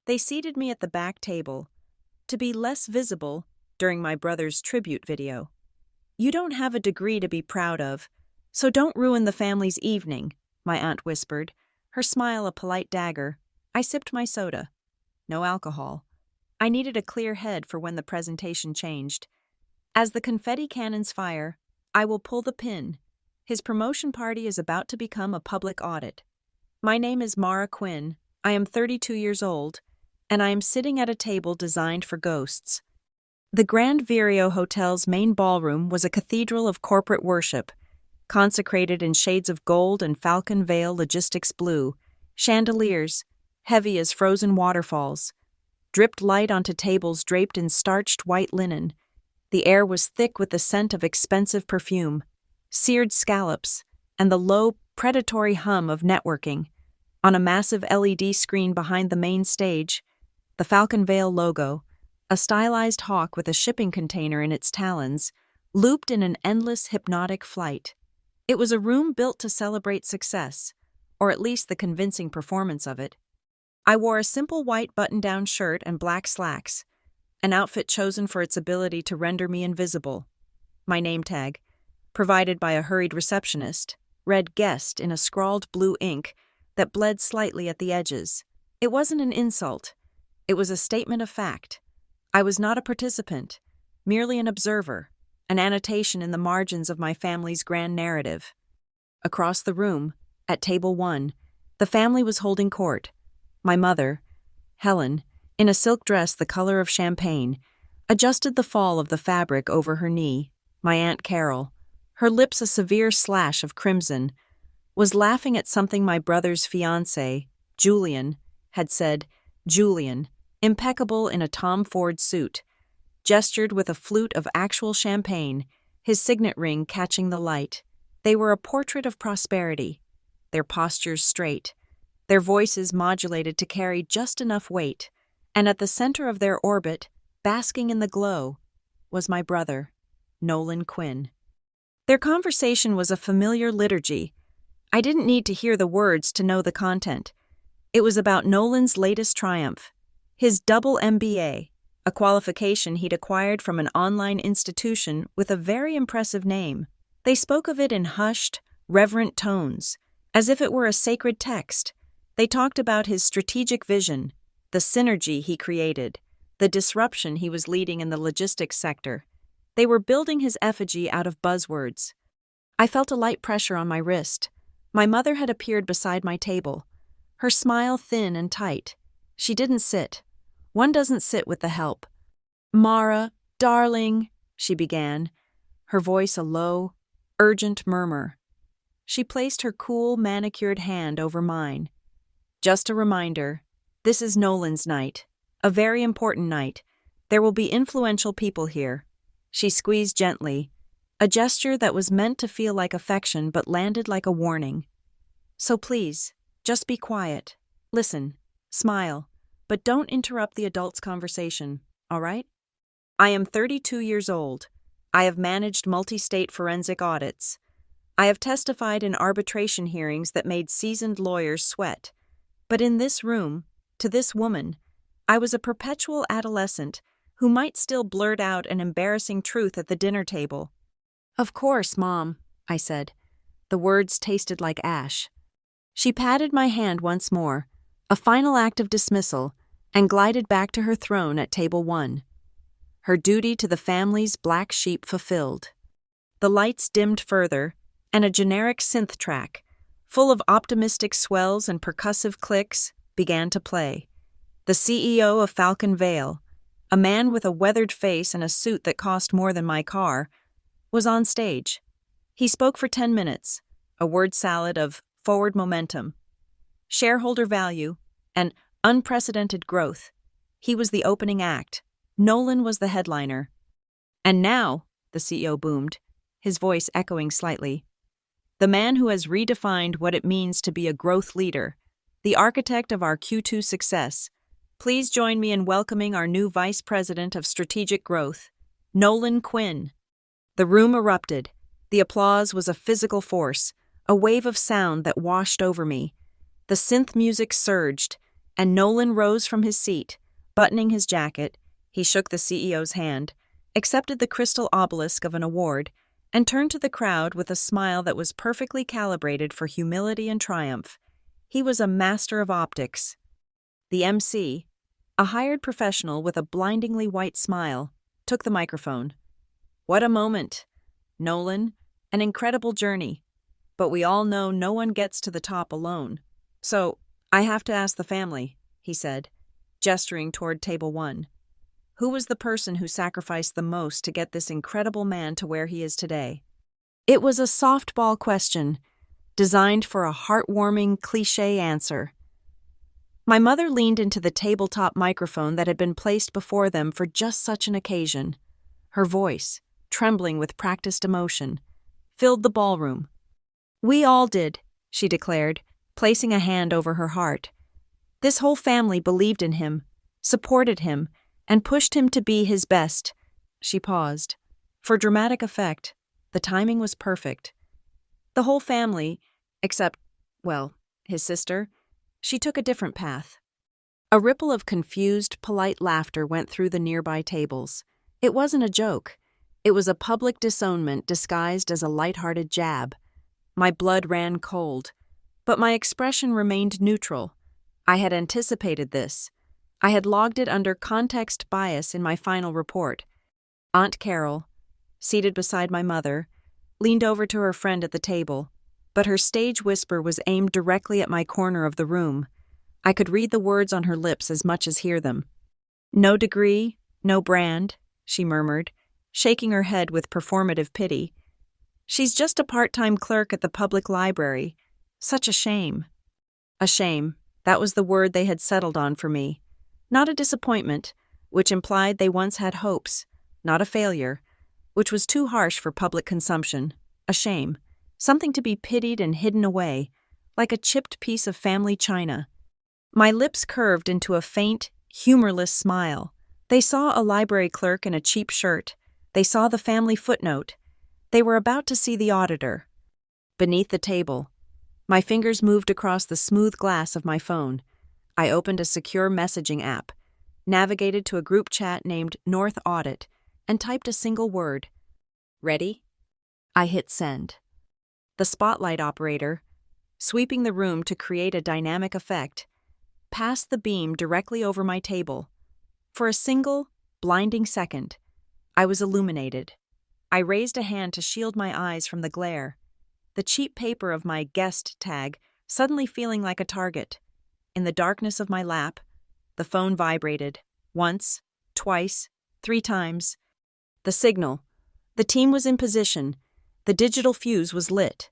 They seated me at the back table to be less visible during my brother's tribute video. "You don't have a degree to be proud of, so don't ruin the family's evening," my aunt whispered, her smile a polite dagger. I sipped my soda. No alcohol. I needed a clear head for when the presentation changed. As the confetti cannons fire, I will pull the pin. His promotion party is about to become a public audit. My name is Mara Quinn. I am 32 years old, and I am sitting at a table designed for ghosts. The Grand Vireo Hotel's main ballroom was a cathedral of corporate worship, consecrated in shades of gold and Falcon Veil logistics blue. Chandeliers, heavy as frozen waterfalls, dripped light onto tables draped in starched white linen. The air was thick with the scent of expensive perfume, seared scallops, and the low, predatory hum of networking. On a massive LED screen behind the main stage, the Falcon Veil logo, a stylized hawk with a shipping container in its talons, looped in an endless hypnotic flight. It was a room built to celebrate success, or at least the convincing performance of it. I wore a simple white button-down shirt and black slacks, an outfit chosen for its ability to render me invisible. My name tag, provided by a hurried receptionist, read guest in a scrawled blue ink that bled slightly at the edges. It wasn't an insult. It was a statement of fact. I was not a participant, merely an observer, an annotation in the margins of my family's grand narrative. Across the room, at table 1, the family was holding court. My mother, Helen, in a silk dress the color of champagne, adjusted the fall of the fabric over her knee. My Aunt Carol, her lips a severe slash of crimson, was laughing at something my brother's fiancé, Julian, had said. Julian, impeccable in a Tom Ford suit, gestured with a flute of actual champagne, his signet ring catching the light. They were a portrait of prosperity, their postures straight, their voices modulated to carry just enough weight, and at the center of their orbit, basking in the glow, was my brother, Nolan Quinn. Their conversation was a familiar liturgy. I didn't need to hear the words to know the content. It was about Nolan's latest triumph, his double MBA, a qualification he'd acquired from an online institution with a very impressive name. They spoke of it in hushed, reverent tones, as if it were a sacred text. They talked about his strategic vision, the synergy he created, the disruption he was leading in the logistics sector. They were building his effigy out of buzzwords. I felt a light pressure on my wrist. My mother had appeared beside my table, her smile thin and tight. She didn't sit. One doesn't sit with the help. "Mara, darling," she began, her voice a low, urgent murmur. She placed her cool, manicured hand over mine. "Just a reminder, this is Nolan's night, a very important night. There will be influential people here." She squeezed gently, a gesture that was meant to feel like affection but landed like a warning. "So please, just be quiet. Listen, smile, but don't interrupt the adults' conversation, all right? I am 32 years old. I have managed multi-state forensic audits. I have testified in arbitration hearings that made seasoned lawyers sweat. But in this room, to this woman, I was a perpetual adolescent who might still blurt out an embarrassing truth at the dinner table. "Of course, Mom," I said. The words tasted like ash. She patted my hand once more, a final act of dismissal, and glided back to her throne at table 1. Her duty to the family's black sheep fulfilled. The lights dimmed further, and a generic synth track, full of optimistic swells and percussive clicks, began to play. The CEO of Falcon Veil, a man with a weathered face and a suit that cost more than my car, was on stage. He spoke for 10 minutes, a word salad of forward momentum, shareholder value, and unprecedented growth. He was the opening act. Nolan was the headliner. "And now," the CEO boomed, his voice echoing slightly, "the man who has redefined what it means to be a growth leader, the architect of our Q2 success. Please join me in welcoming our new Vice President of Strategic Growth, Nolan Quinn." The room erupted. The applause was a physical force, a wave of sound that washed over me. The synth music surged, and Nolan rose from his seat. Buttoning his jacket, he shook the CEO's hand, accepted the crystal obelisk of an award, and turned to the crowd with a smile that was perfectly calibrated for humility and triumph. He was a master of optics. The MC, a hired professional with a blindingly white smile, took the microphone. What a moment! Nolan, an incredible journey. But we all know no one gets to the top alone. So, I have to ask the family, he said, gesturing toward table 1. Who was the person who sacrificed the most to get this incredible man to where he is today? It was a softball question, designed for a heartwarming, cliché answer. My mother leaned into the tabletop microphone that had been placed before them for just such an occasion. Her voice, trembling with practiced emotion, filled the ballroom. We all did, she declared, placing a hand over her heart. This whole family believed in him, supported him, and pushed him to be his best. She paused. For dramatic effect, the timing was perfect. The whole family, except, well, his sister, she took a different path. A ripple of confused, polite laughter went through the nearby tables. It wasn't a joke. It was a public disownment disguised as a light-hearted jab. My blood ran cold, but my expression remained neutral. I had anticipated this. I had logged it under context bias in my final report. Aunt Carol, seated beside my mother, leaned over to her friend at the table, but her stage whisper was aimed directly at my corner of the room. I could read the words on her lips as much as hear them. No degree, no brand, she murmured, shaking her head with performative pity. She's just a part-time clerk at the public library. Such a shame. A shame. That was the word they had settled on for me. Not a disappointment, which implied they once had hopes. Not a failure, which was too harsh for public consumption. A shame. Something to be pitied and hidden away, like a chipped piece of family china. My lips curved into a faint, humorless smile. They saw a library clerk in a cheap shirt. They saw the family footnote. They were about to see the auditor. Beneath the table, my fingers moved across the smooth glass of my phone. I opened a secure messaging app, navigated to a group chat named North Audit, and typed a single word. Ready? I hit send. The spotlight operator, sweeping the room to create a dynamic effect, passed the beam directly over my table. For a single, blinding second, I was illuminated. I raised a hand to shield my eyes from the glare, the cheap paper of my guest tag suddenly feeling like a target. In the darkness of my lap, the phone vibrated, once, twice, 3 times. The signal. The team was in position. The digital fuse was lit.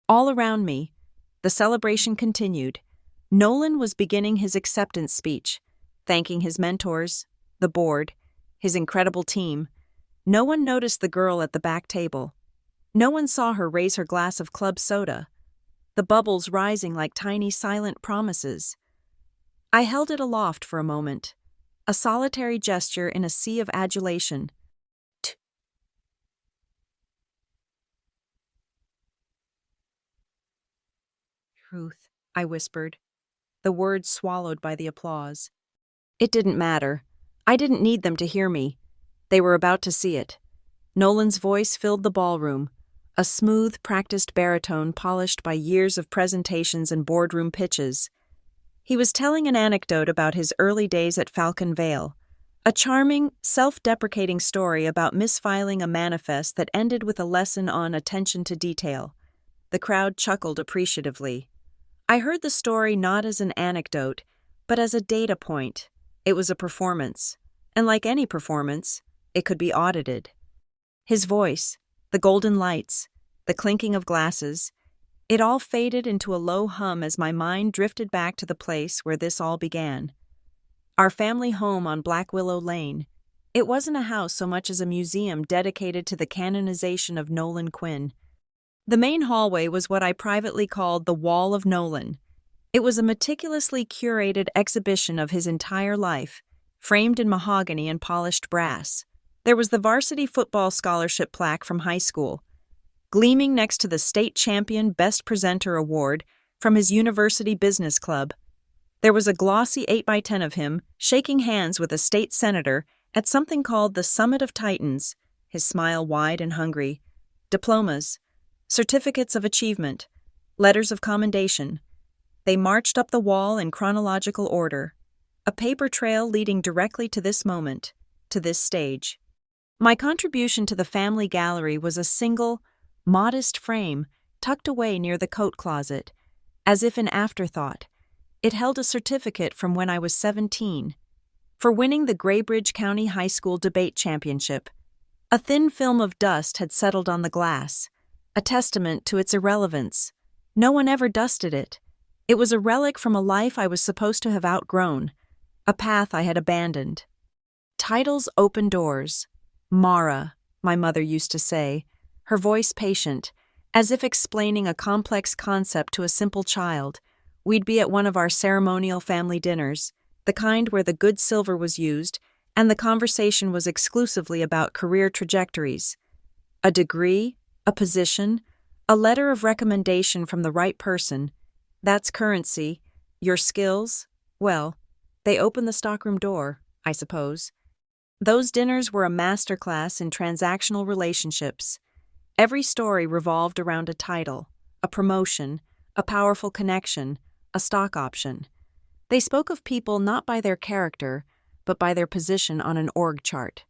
All around me, the celebration continued. Nolan was beginning his acceptance speech, thanking his mentors, the board, his incredible team. No one noticed the girl at the back table. No one saw her raise her glass of club soda, the bubbles rising like tiny silent promises. I held it aloft for a moment, a solitary gesture in a sea of adulation. Truth, I whispered, the words swallowed by the applause. It didn't matter. I didn't need them to hear me. They were about to see it. Nolan's voice filled the ballroom, a smooth, practiced baritone polished by years of presentations and boardroom pitches. He was telling an anecdote about his early days at Falcon Vale, a charming, self-deprecating story about misfiling a manifest that ended with a lesson on attention to detail. The crowd chuckled appreciatively. I heard the story not as an anecdote, but as a data point. It was a performance, and like any performance, it could be audited. His voice, the golden lights, the clinking of glasses, it all faded into a low hum as my mind drifted back to the place where this all began. Our family home on Black Willow Lane. It wasn't a house so much as a museum dedicated to the canonization of Nolan Quinn. The main hallway was what I privately called the Wall of Nolan. It was a meticulously curated exhibition of his entire life, framed in mahogany and polished brass. There was the varsity football scholarship plaque from high school, gleaming next to the state champion Best Presenter award from his university business club. There was a glossy 8x10 of him shaking hands with a state senator at something called the Summit of Titans, his smile wide and hungry. Diplomas, certificates of achievement, letters of commendation. They marched up the wall in chronological order, a paper trail leading directly to this moment, to this stage. My contribution to the family gallery was a single, modest frame tucked away near the coat closet, as if an afterthought. It held a certificate from when I was 17, for winning the Graybridge County High School debate championship. A thin film of dust had settled on the glass, a testament to its irrelevance. No one ever dusted it. It was a relic from a life I was supposed to have outgrown, a path I had abandoned. Titles open doors. Mara, my mother used to say, her voice patient, as if explaining a complex concept to a simple child. We'd be at one of our ceremonial family dinners, the kind where the good silver was used, and the conversation was exclusively about career trajectories. A degree, a position, a letter of recommendation from the right person. That's currency. Your skills, well, they open the stockroom door, I suppose. Those dinners were a masterclass in transactional relationships. Every story revolved around a title, a promotion, a powerful connection, a stock option. They spoke of people not by their character, but by their position on an org chart.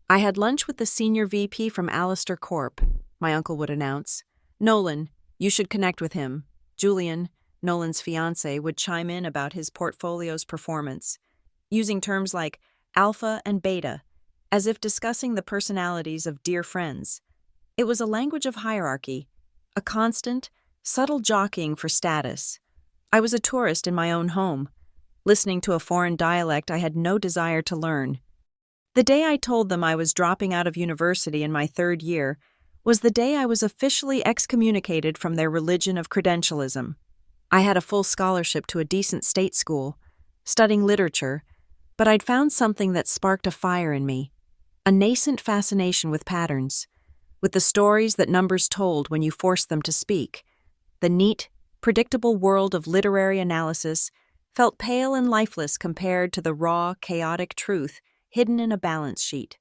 I had lunch with the senior VP from Alistair Corp, my uncle would announce. Nolan, you should connect with him. Julian, Nolan's fiancé, would chime in about his portfolio's performance, using terms like alpha and beta, as if discussing the personalities of dear friends. It was a language of hierarchy, a constant, subtle jockeying for status. I was a tourist in my own home, listening to a foreign dialect I had no desire to learn. The day I told them I was dropping out of university in my 3rd year was the day I was officially excommunicated from their religion of credentialism. I had a full scholarship to a decent state school, studying literature, but I'd found something that sparked a fire in me, a nascent fascination with patterns, with the stories that numbers told when you forced them to speak. The neat, predictable world of literary analysis felt pale and lifeless compared to the raw, chaotic truth hidden in a balance sheet.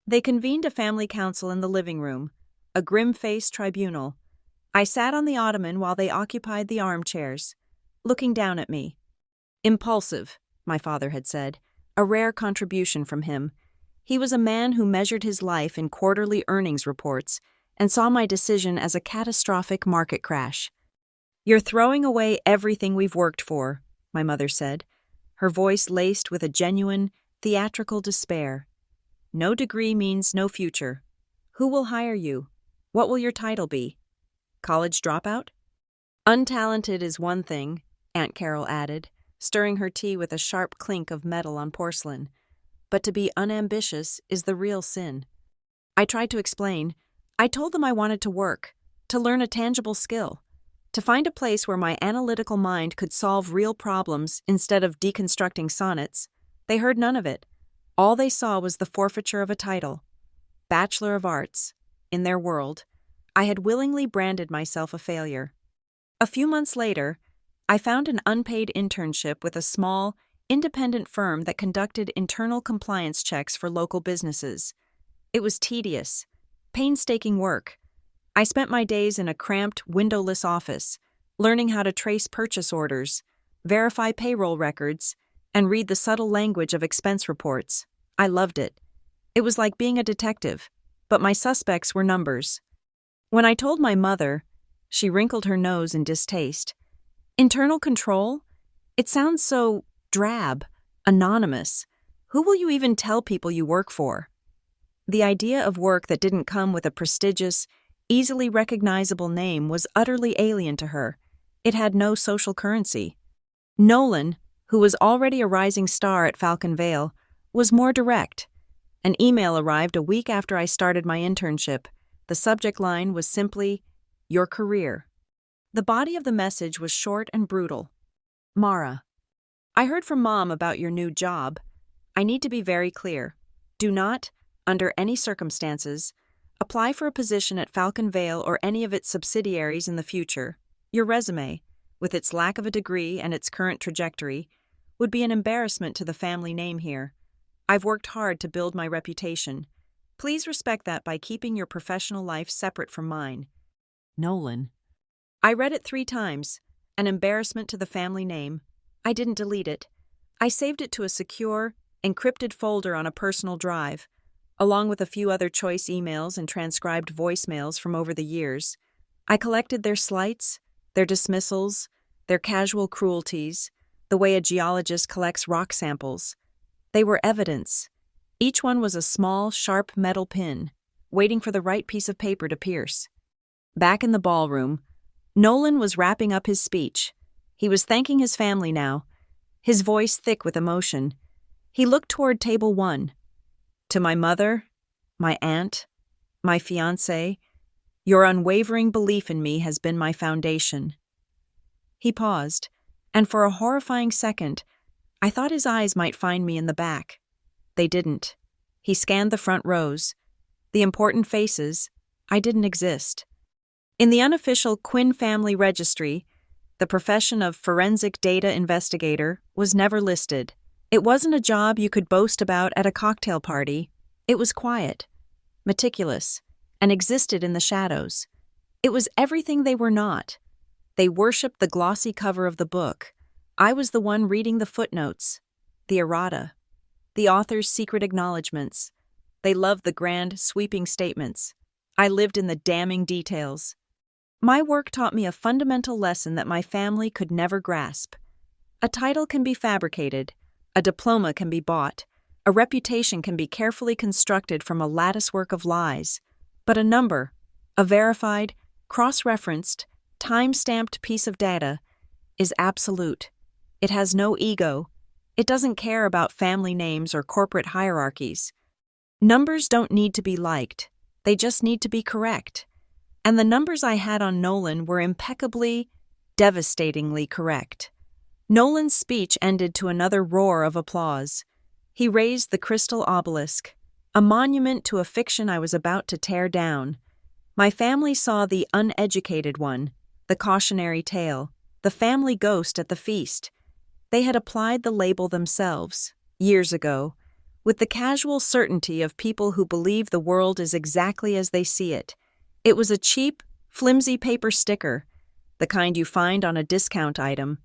They convened a family council in the living room, a grim-faced tribunal. I sat on the ottoman while they occupied the armchairs, looking down at me. Impulsive, my father had said, a rare contribution from him. He was a man who measured his life in quarterly earnings reports and saw my decision as a catastrophic market crash. You're throwing away everything we've worked for, my mother said, her voice laced with a genuine, theatrical despair. No degree means no future. Who will hire you? What will your title be? College dropout? Untalented is one thing, Aunt Carol added, stirring her tea with a sharp clink of metal on porcelain. But to be unambitious is the real sin. I tried to explain. I told them I wanted to work, to learn a tangible skill, to find a place where my analytical mind could solve real problems instead of deconstructing sonnets. They heard none of it. All they saw was the forfeiture of a title. Bachelor of Arts. In their world, I had willingly branded myself a failure. A few months later, I found an unpaid internship with a small, independent firm that conducted internal compliance checks for local businesses. It was tedious, painstaking work. I spent my days in a cramped, windowless office, learning how to trace purchase orders, verify payroll records, and read the subtle language of expense reports. I loved it. It was like being a detective, but my suspects were numbers. When I told my mother, she wrinkled her nose in distaste. Internal control? It sounds so drab, anonymous. Who will you even tell people you work for? The idea of work that didn't come with a prestigious, easily recognizable name was utterly alien to her. It had no social currency. Nolan, who was already a rising star at Falcon Vale, was more direct. An email arrived a week after I started my internship. The subject line was simply, "Your career." The body of the message was short and brutal. Mara, I heard from Mom about your new job. I need to be very clear. Do not, under any circumstances, apply for a position at Falcon Vale or any of its subsidiaries in the future. Your resume, with its lack of a degree and its current trajectory, would be an embarrassment to the family name here. I've worked hard to build my reputation. Please respect that by keeping your professional life separate from mine. Nolan. I read it 3 times. An embarrassment to the family name. I didn't delete it. I saved it to a secure, encrypted folder on a personal drive, along with a few other choice emails and transcribed voicemails from over the years. I collected their slights, their dismissals, their casual cruelties, the way a geologist collects rock samples. They were evidence. Each one was a small, sharp metal pin, waiting for the right piece of paper to pierce. Back in the ballroom, Nolan was wrapping up his speech. He was thanking his family now, his voice thick with emotion. He looked toward table 1. To my mother, my aunt, my fiancé, your unwavering belief in me has been my foundation. He paused, and for a horrifying second, I thought his eyes might find me in the back. They didn't. He scanned the front rows. The important faces. I didn't exist. In the unofficial Quinn family registry, the profession of forensic data investigator was never listed. It wasn't a job you could boast about at a cocktail party. It was quiet, meticulous, and existed in the shadows. It was everything they were not. They worshipped the glossy cover of the book. I was the one reading the footnotes, the errata, the author's secret acknowledgments. They loved the grand, sweeping statements. I lived in the damning details. My work taught me a fundamental lesson that my family could never grasp. A title can be fabricated, a diploma can be bought, a reputation can be carefully constructed from a latticework of lies, but a number, a verified, cross-referenced, time-stamped piece of data, is absolute. It has no ego. It doesn't care about family names or corporate hierarchies. Numbers don't need to be liked. They just need to be correct. And the numbers I had on Nolan were impeccably, devastatingly correct. Nolan's speech ended to another roar of applause. He raised the crystal obelisk, a monument to a fiction I was about to tear down. My family saw the uneducated one, the cautionary tale, the family ghost at the feast. They had applied the label themselves, years ago, with the casual certainty of people who believe the world is exactly as they see it. It was a cheap, flimsy paper sticker, the kind you find on a discount item,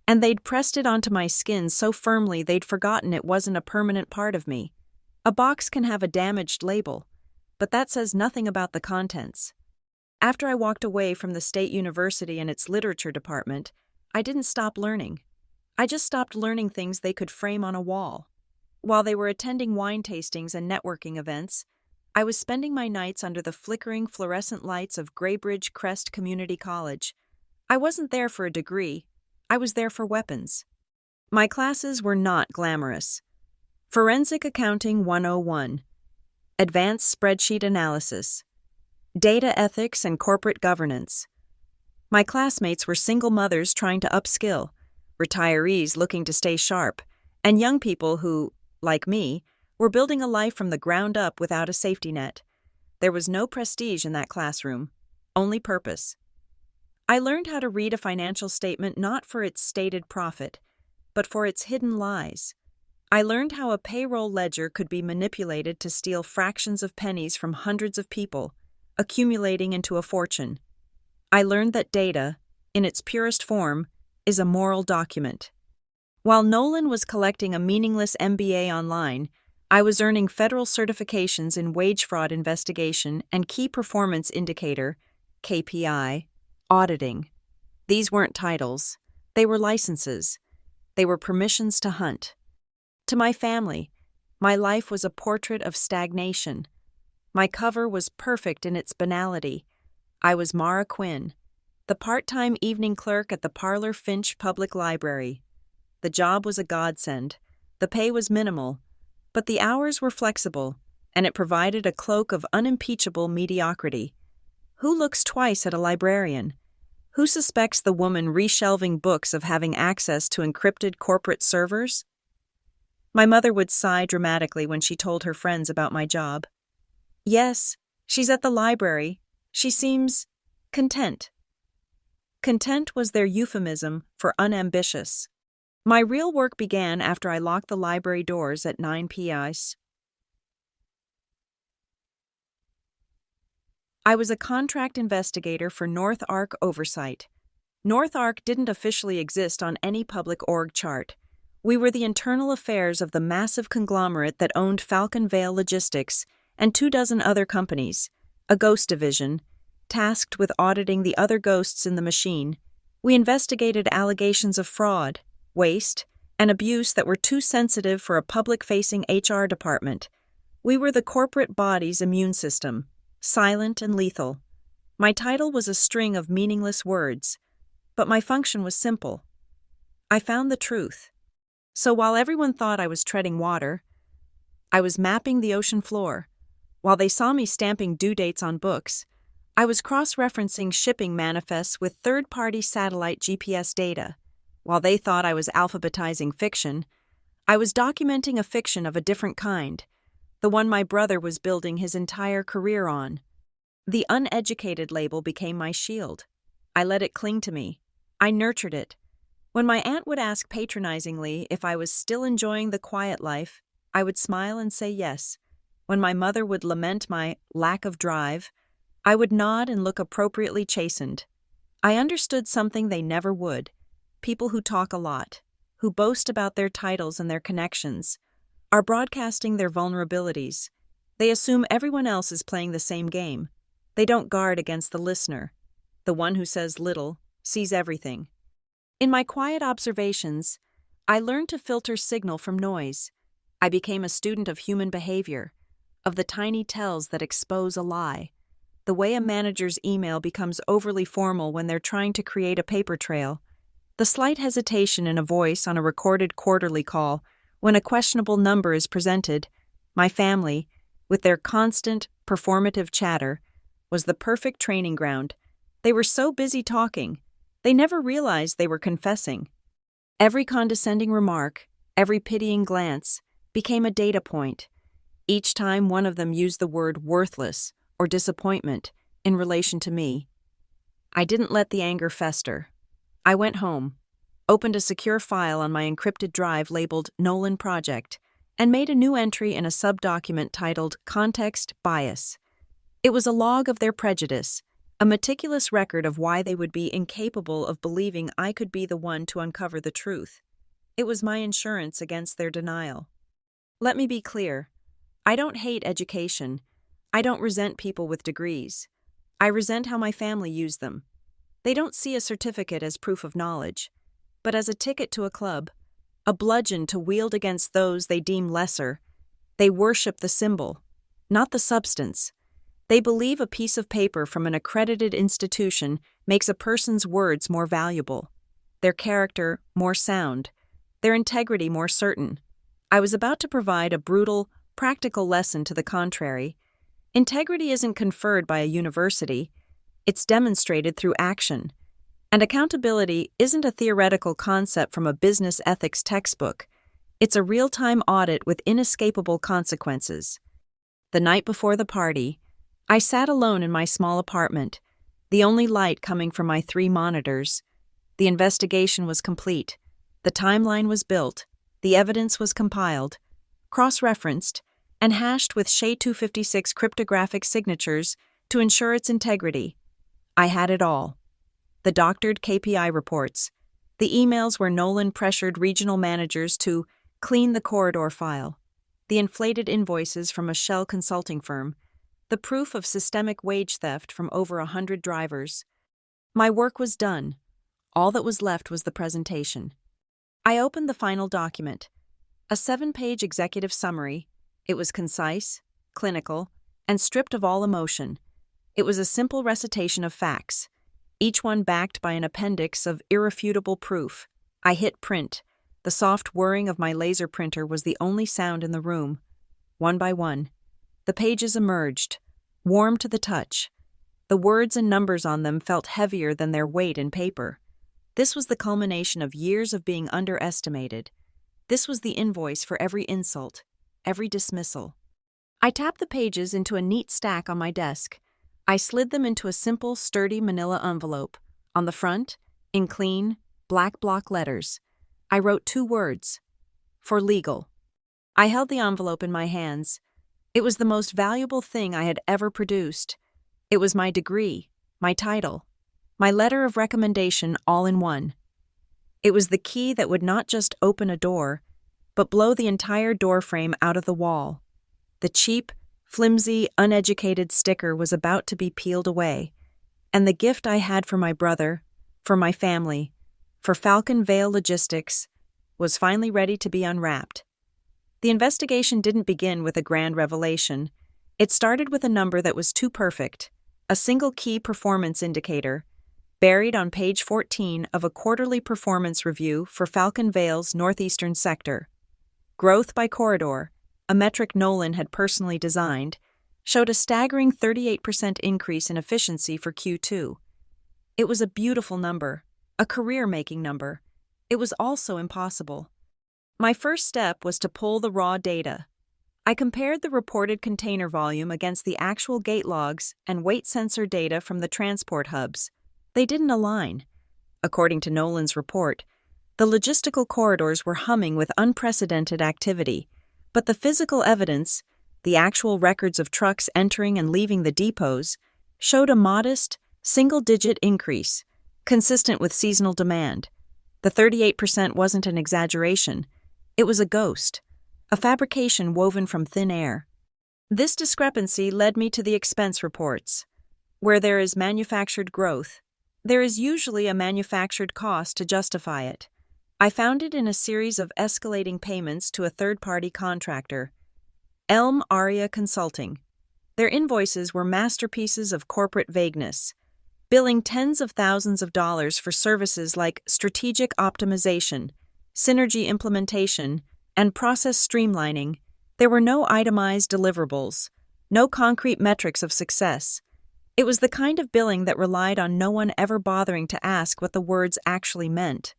and they'd pressed it onto my skin so firmly they'd forgotten it wasn't a permanent part of me. A box can have a damaged label, but that says nothing about the contents. After I walked away from the state university and its literature department, I didn't stop learning. I just stopped learning things they could frame on a wall. While they were attending wine tastings and networking events, I was spending my nights under the flickering fluorescent lights of Graybridge Crest Community College. I wasn't there for a degree. I was there for weapons. My classes were not glamorous. Forensic Accounting 101, Advanced Spreadsheet Analysis, Data Ethics and Corporate Governance. My classmates were single mothers trying to upskill, retirees looking to stay sharp, and young people who, like me, were building a life from the ground up without a safety net. There was no prestige in that classroom, only purpose. I learned how to read a financial statement not for its stated profit, but for its hidden lies. I learned how a payroll ledger could be manipulated to steal fractions of pennies from hundreds of people, accumulating into a fortune. I learned that data, in its purest form, is a moral document. While Nolan was collecting a meaningless MBA online, I was earning federal certifications in wage fraud investigation and key performance indicator, KPI, auditing. These weren't titles. They were licenses. They were permissions to hunt. To my family, my life was a portrait of stagnation. My cover was perfect in its banality. I was Mara Quinn, the part-time evening clerk at the Parlor Finch Public Library. The job was a godsend. The pay was minimal, but the hours were flexible, and it provided a cloak of unimpeachable mediocrity. Who looks twice at a librarian? Who suspects the woman reshelving books of having access to encrypted corporate servers? My mother would sigh dramatically when she told her friends about my job. Yes, she's at the library. She seems content. Content was their euphemism for unambitious. My real work began after I locked the library doors at 9 p.m. I was a contract investigator for North Ark Oversight. North Ark didn't officially exist on any public org chart. We were the internal affairs of the massive conglomerate that owned Falcon Vale Logistics and 24 other companies, a ghost division, tasked with auditing the other ghosts in the machine. We investigated allegations of fraud, waste, and abuse that were too sensitive for a public-facing HR department. We were the corporate body's immune system, silent and lethal. My title was a string of meaningless words, but my function was simple. I found the truth. So while everyone thought I was treading water, I was mapping the ocean floor. While they saw me stamping due dates on books, I was cross-referencing shipping manifests with third-party satellite GPS data. While they thought I was alphabetizing fiction, I was documenting a fiction of a different kind, the one my brother was building his entire career on. The Uneducated label became my shield. I let it cling to me. I nurtured it. When my aunt would ask patronizingly if I was still enjoying the quiet life, I would smile and say yes. When my mother would lament my lack of drive, I would nod and look appropriately chastened. I understood something they never would. People who talk a lot, who boast about their titles and their connections, are broadcasting their vulnerabilities. They assume everyone else is playing the same game. They don't guard against the listener. The one who says little sees everything. In my quiet observations, I learned to filter signal from noise. I became a student of human behavior, of the tiny tells that expose a lie. The way a manager's email becomes overly formal when they're trying to create a paper trail. The slight hesitation in a voice on a recorded quarterly call when a questionable number is presented. My family, with their constant, performative chatter, was the perfect training ground. They were so busy talking, they never realized they were confessing. Every condescending remark, every pitying glance, became a data point. Each time one of them used the word worthless or disappointment in relation to me. I didn't let the anger fester. I went home, opened a secure file on my encrypted drive labeled Nolan Project, and made a new entry in a subdocument titled Context Bias. It was a log of their prejudice, a meticulous record of why they would be incapable of believing I could be the one to uncover the truth. It was my insurance against their denial. Let me be clear. I don't hate education. I don't resent people with degrees. I resent how my family used them. They don't see a certificate as proof of knowledge, but as a ticket to a club, a bludgeon to wield against those they deem lesser. They worship the symbol, not the substance. They believe a piece of paper from an accredited institution makes a person's words more valuable, their character more sound, their integrity more certain. I was about to provide a brutal, practical lesson to the contrary. Integrity isn't conferred by a university. It's demonstrated through action. And accountability isn't a theoretical concept from a business ethics textbook. It's a real-time audit with inescapable consequences. The night before the party, I sat alone in my small apartment, the only light coming from my 3 monitors. The investigation was complete. The timeline was built. The evidence was compiled, cross-referenced, and hashed with SHA-256 cryptographic signatures to ensure its integrity. I had it all. The doctored KPI reports, the emails where Nolan pressured regional managers to clean the corridor file, the inflated invoices from a shell consulting firm, the proof of systemic wage theft from over 100 drivers. My work was done. All that was left was the presentation. I opened the final document, a 7-page executive summary. It was concise, clinical, and stripped of all emotion. It was a simple recitation of facts, each one backed by an appendix of irrefutable proof. I hit print. The soft whirring of my laser printer was the only sound in the room. One by one, the pages emerged, warm to the touch. The words and numbers on them felt heavier than their weight in paper. This was the culmination of years of being underestimated. This was the invoice for every insult, every dismissal. I tapped the pages into a neat stack on my desk. I slid them into a simple, sturdy manila envelope, On the front, in clean, black block letters, I wrote 2 words: for legal. I held the envelope in my hands. It was the most valuable thing I had ever produced. It was my degree, my title, my letter of recommendation all in one. It was the key that would not just open a door, but blow the entire doorframe out of the wall. The cheap, flimsy, uneducated sticker was about to be peeled away, and the gift I had for my brother, for my family, for Falcon Vale Logistics, was finally ready to be unwrapped. The investigation didn't begin with a grand revelation. It started with a number that was too perfect, a single key performance indicator, buried on page 14 of a quarterly performance review for Falcon Vale's northeastern sector. Growth by corridor, a metric Nolan had personally designed, showed a staggering 38% increase in efficiency for Q2. It was a beautiful number, a career-making number. It was also impossible. My first step was to pull the raw data. I compared the reported container volume against the actual gate logs and weight sensor data from the transport hubs. They didn't align. According to Nolan's report, the logistical corridors were humming with unprecedented activity, but the physical evidence, the actual records of trucks entering and leaving the depots, showed a modest, single-digit increase, consistent with seasonal demand. The 38% wasn't an exaggeration. It was a ghost, a fabrication woven from thin air. This discrepancy led me to the expense reports. Where there is manufactured growth, there is usually a manufactured cost to justify it. I found it in a series of escalating payments to a third-party contractor, Elm Aria Consulting. Their invoices were masterpieces of corporate vagueness, billing tens of thousands of dollars for services like strategic optimization, synergy implementation, and process streamlining. There were no itemized deliverables, no concrete metrics of success. It was the kind of billing that relied on no one ever bothering to ask what the words actually meant.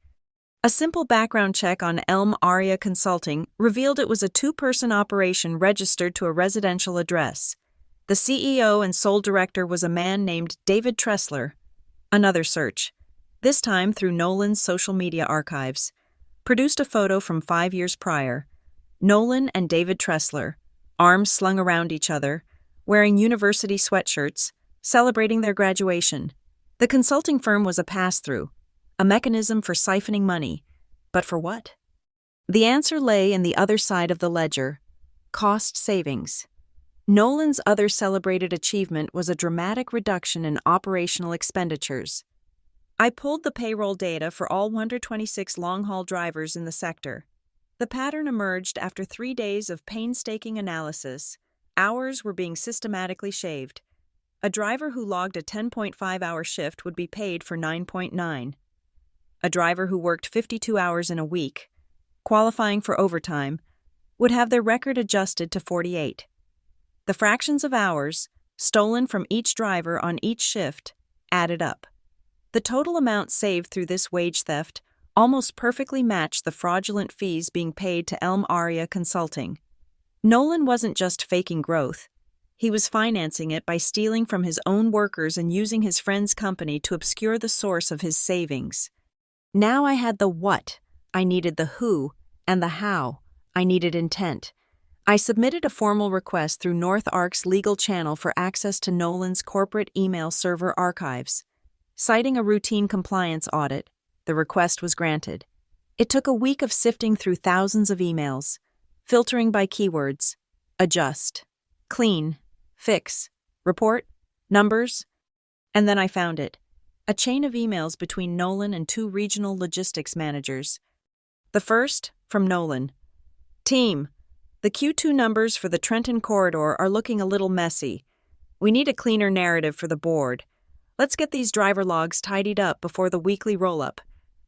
A simple background check on Elm Aria Consulting revealed it was a 2-person operation registered to a residential address. The CEO and sole director was a man named David Tressler. Another search, this time through Nolan's social media archives, produced a photo from 5 years prior. Nolan and David Tressler, arms slung around each other, wearing university sweatshirts, celebrating their graduation. The consulting firm was a pass-through, a mechanism for siphoning money. But for what? The answer lay in the other side of the ledger: cost savings. Nolan's other celebrated achievement was a dramatic reduction in operational expenditures. I pulled the payroll data for all 126 long-haul drivers in the sector. The pattern emerged after 3 days of painstaking analysis. Hours were being systematically shaved. A driver who logged a 10.5-hour shift would be paid for 9.9. A driver who worked 52 hours in a week, qualifying for overtime, would have their record adjusted to 48. The fractions of hours, stolen from each driver on each shift, added up. The total amount saved through this wage theft almost perfectly matched the fraudulent fees being paid to Elm Aria Consulting. Nolan wasn't just faking growth. He was financing it by stealing from his own workers and using his friend's company to obscure the source of his savings. Now I had the what, I needed the who, and the how, I needed intent. I submitted a formal request through North Ark's legal channel for access to Nolan's corporate email server archives. Citing a routine compliance audit, the request was granted. It took a week of sifting through thousands of emails, filtering by keywords: adjust, clean, fix, report, numbers, and then I found it. A chain of emails between Nolan and 2 regional logistics managers. The first, from Nolan. Team, the Q2 numbers for the Trenton corridor are looking a little messy. We need a cleaner narrative for the board. Let's get these driver logs tidied up before the weekly roll-up.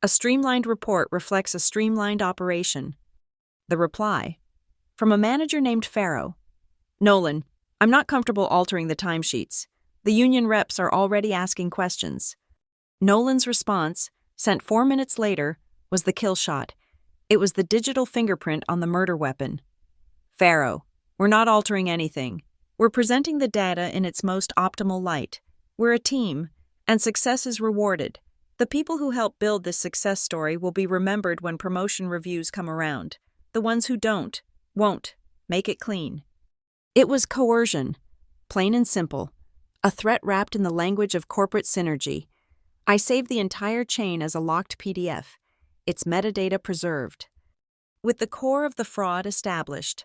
A streamlined report reflects a streamlined operation. The reply, from a manager named Farrow. Nolan, I'm not comfortable altering the timesheets. The union reps are already asking questions. Nolan's response, sent 4 minutes later, was the kill shot. It was the digital fingerprint on the murder weapon. Farrow, we're not altering anything. We're presenting the data in its most optimal light. We're a team, and success is rewarded. The people who helped build this success story will be remembered when promotion reviews come around. The ones who don't, won't. Make it clean. It was coercion. Plain and simple. A threat wrapped in the language of corporate synergy. I saved the entire chain as a locked PDF, its metadata preserved. With the core of the fraud established,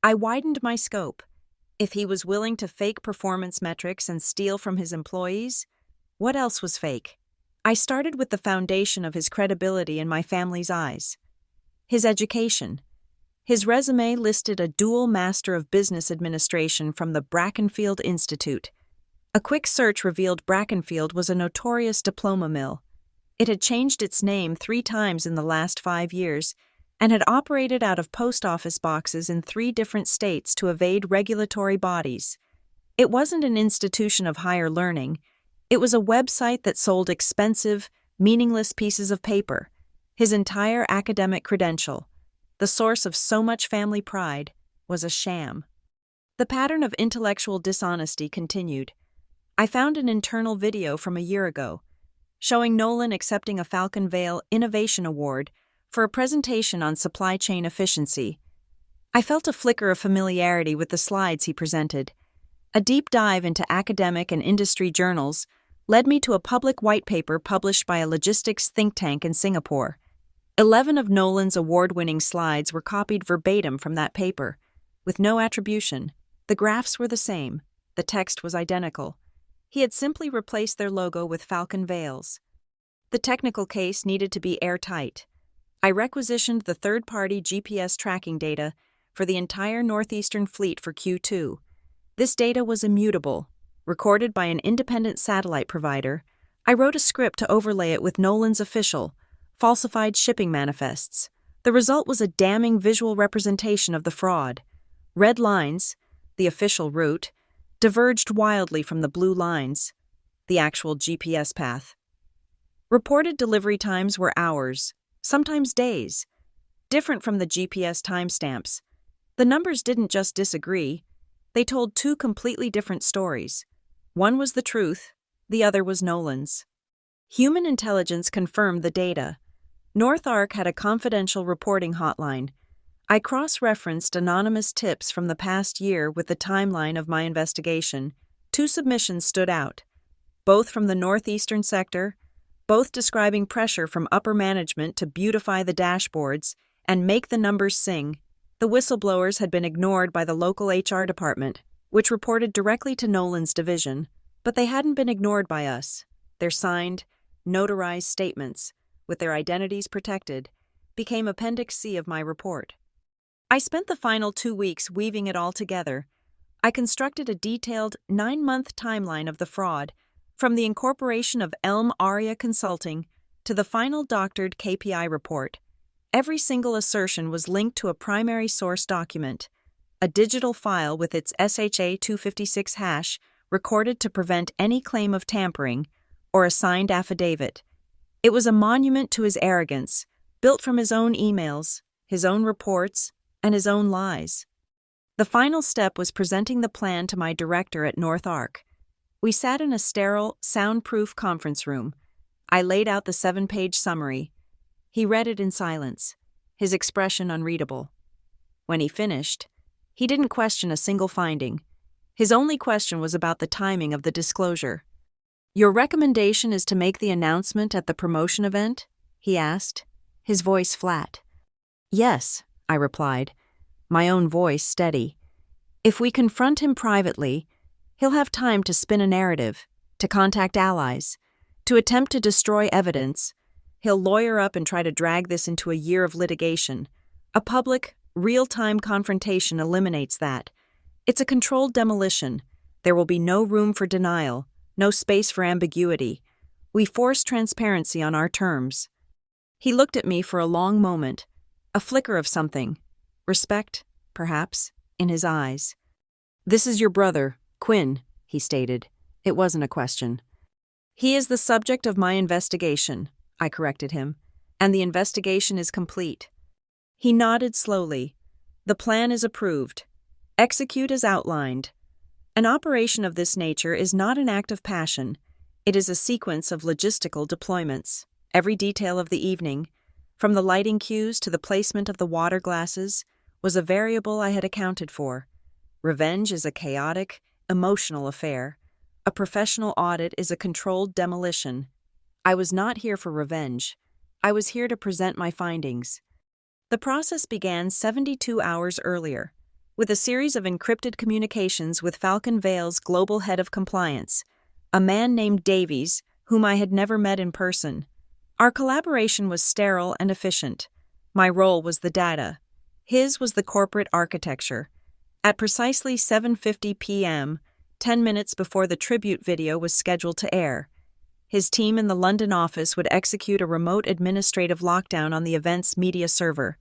I widened my scope. If he was willing to fake performance metrics and steal from his employees, what else was fake? I started with the foundation of his credibility in my family's eyes. His education. His resume listed a dual Master of Business Administration from the Brackenfield Institute. A quick search revealed Brackenfield was a notorious diploma mill. It had changed its name 3 times in the last 5 years and had operated out of post office boxes in 3 different states to evade regulatory bodies. It wasn't an institution of higher learning. It was a website that sold expensive, meaningless pieces of paper. His entire academic credential, the source of so much family pride, was a sham. The pattern of intellectual dishonesty continued. I found an internal video from a year ago, showing Nolan accepting a Falcon Vale Innovation Award for a presentation on supply chain efficiency. I felt a flicker of familiarity with the slides he presented. A deep dive into academic and industry journals led me to a public white paper published by a logistics think tank in Singapore. 11 of Nolan's award-winning slides were copied verbatim from that paper, with no attribution. The graphs were the same. The text was identical. He had simply replaced their logo with Falcon Vales. The technical case needed to be airtight. I requisitioned the third-party GPS tracking data for the entire northeastern fleet for Q2. This data was immutable, recorded by an independent satellite provider. I wrote a script to overlay it with Nolan's official, falsified shipping manifests. The result was a damning visual representation of the fraud. Red lines, the official route, diverged wildly from the blue lines, the actual GPS path. Reported delivery times were hours, sometimes days, different from the GPS timestamps. The numbers didn't just disagree, they told 2 completely different stories. One was the truth, the other was Nolan's. Human intelligence confirmed the data. North Ark had a confidential reporting hotline. I cross-referenced anonymous tips from the past year with the timeline of my investigation. 2 submissions stood out, both from the northeastern sector, both describing pressure from upper management to beautify the dashboards and make the numbers sing. The whistleblowers had been ignored by the local HR department, which reported directly to Nolan's division, but they hadn't been ignored by us. Their signed, notarized statements, with their identities protected, became Appendix C of my report. I spent the final 2 weeks weaving it all together. I constructed a detailed 9-month timeline of the fraud, from the incorporation of Elm Aria Consulting to the final doctored KPI report. Every single assertion was linked to a primary source document, a digital file with its SHA 256 hash recorded to prevent any claim of tampering, or a signed affidavit. It was a monument to his arrogance, built from his own emails, his own reports, and his own lies. The final step was presenting the plan to my director at North Ark. We sat in a sterile, soundproof conference room. I laid out the 7-page summary. He read it in silence, his expression unreadable. When he finished, he didn't question a single finding. His only question was about the timing of the disclosure. "Your recommendation is to make the announcement at the promotion event?" he asked, his voice flat. "Yes," I replied, my own voice steady. "If we confront him privately, he'll have time to spin a narrative, to contact allies, to attempt to destroy evidence. He'll lawyer up and try to drag this into a year of litigation. A public, real-time confrontation eliminates that. It's a controlled demolition. There will be no room for denial, no space for ambiguity. We force transparency on our terms." He looked at me for a long moment, a flicker of something, respect, perhaps, in his eyes. "This is your brother, Quinn," he stated. It wasn't a question. "He is the subject of my investigation," I corrected him, "and the investigation is complete." He nodded slowly. "The plan is approved. Execute as outlined. An operation of this nature is not an act of passion. It is a sequence of logistical deployments. Every detail of the evening, from the lighting cues to the placement of the water glasses, was a variable I had accounted for. Revenge is a chaotic, emotional affair. A professional audit is a controlled demolition. I was not here for revenge. I was here to present my findings. The process began 72 hours earlier, with a series of encrypted communications with Falcon Vale's global head of compliance, a man named Davies, whom I had never met in person. Our collaboration was sterile and efficient. My role was the data. His was the corporate architecture. At precisely 7:50 p.m., 10 minutes before the tribute video was scheduled to air, his team in the London office would execute a remote administrative lockdown on the event's media server.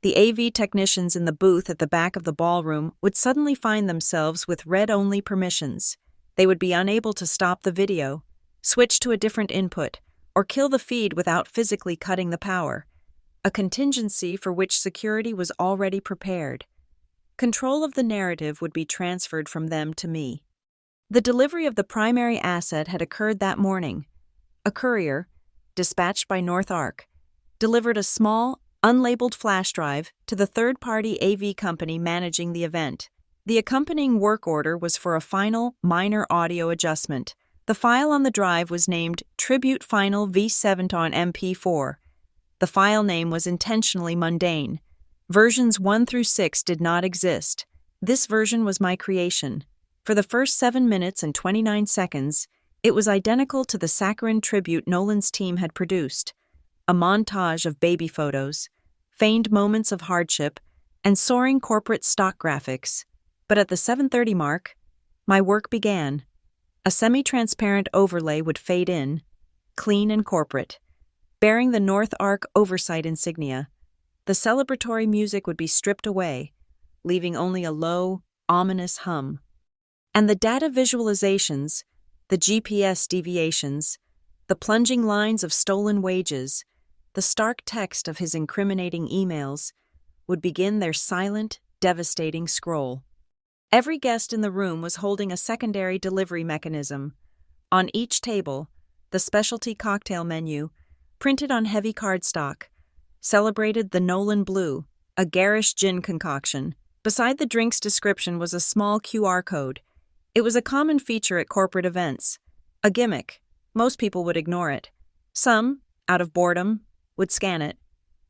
The AV technicians in the booth at the back of the ballroom would suddenly find themselves with read-only permissions. They would be unable to stop the video, switch to a different input, or kill the feed without physically cutting the power, a contingency for which security was already prepared. Control of the narrative would be transferred from them to me. The delivery of the primary asset had occurred that morning. A courier, dispatched by North Arc, delivered a small, unlabeled flash drive to the third-party AV company managing the event. The accompanying work order was for a final, minor audio adjustment. The file on the drive was named Tribute Final V7 on MP4. The file name was intentionally mundane. Versions 1 through 6 did not exist. This version was my creation. For the first 7 minutes and 29 seconds, it was identical to the saccharine tribute Nolan's team had produced, a montage of baby photos, feigned moments of hardship, and soaring corporate stock graphics. But at the 7:30 mark, my work began. A semi-transparent overlay would fade in, clean and corporate, bearing the North Arc oversight insignia. The celebratory music would be stripped away, leaving only a low, ominous hum. And the data visualizations, the GPS deviations, the plunging lines of stolen wages, the stark text of his incriminating emails, would begin their silent, devastating scroll. Every guest in the room was holding a secondary delivery mechanism. On each table, the specialty cocktail menu, printed on heavy cardstock, celebrated the Nolan Blue, a garish gin concoction. Beside the drink's description was a small QR code. It was a common feature at corporate events. A gimmick. Most people would ignore it. Some, out of boredom, would scan it.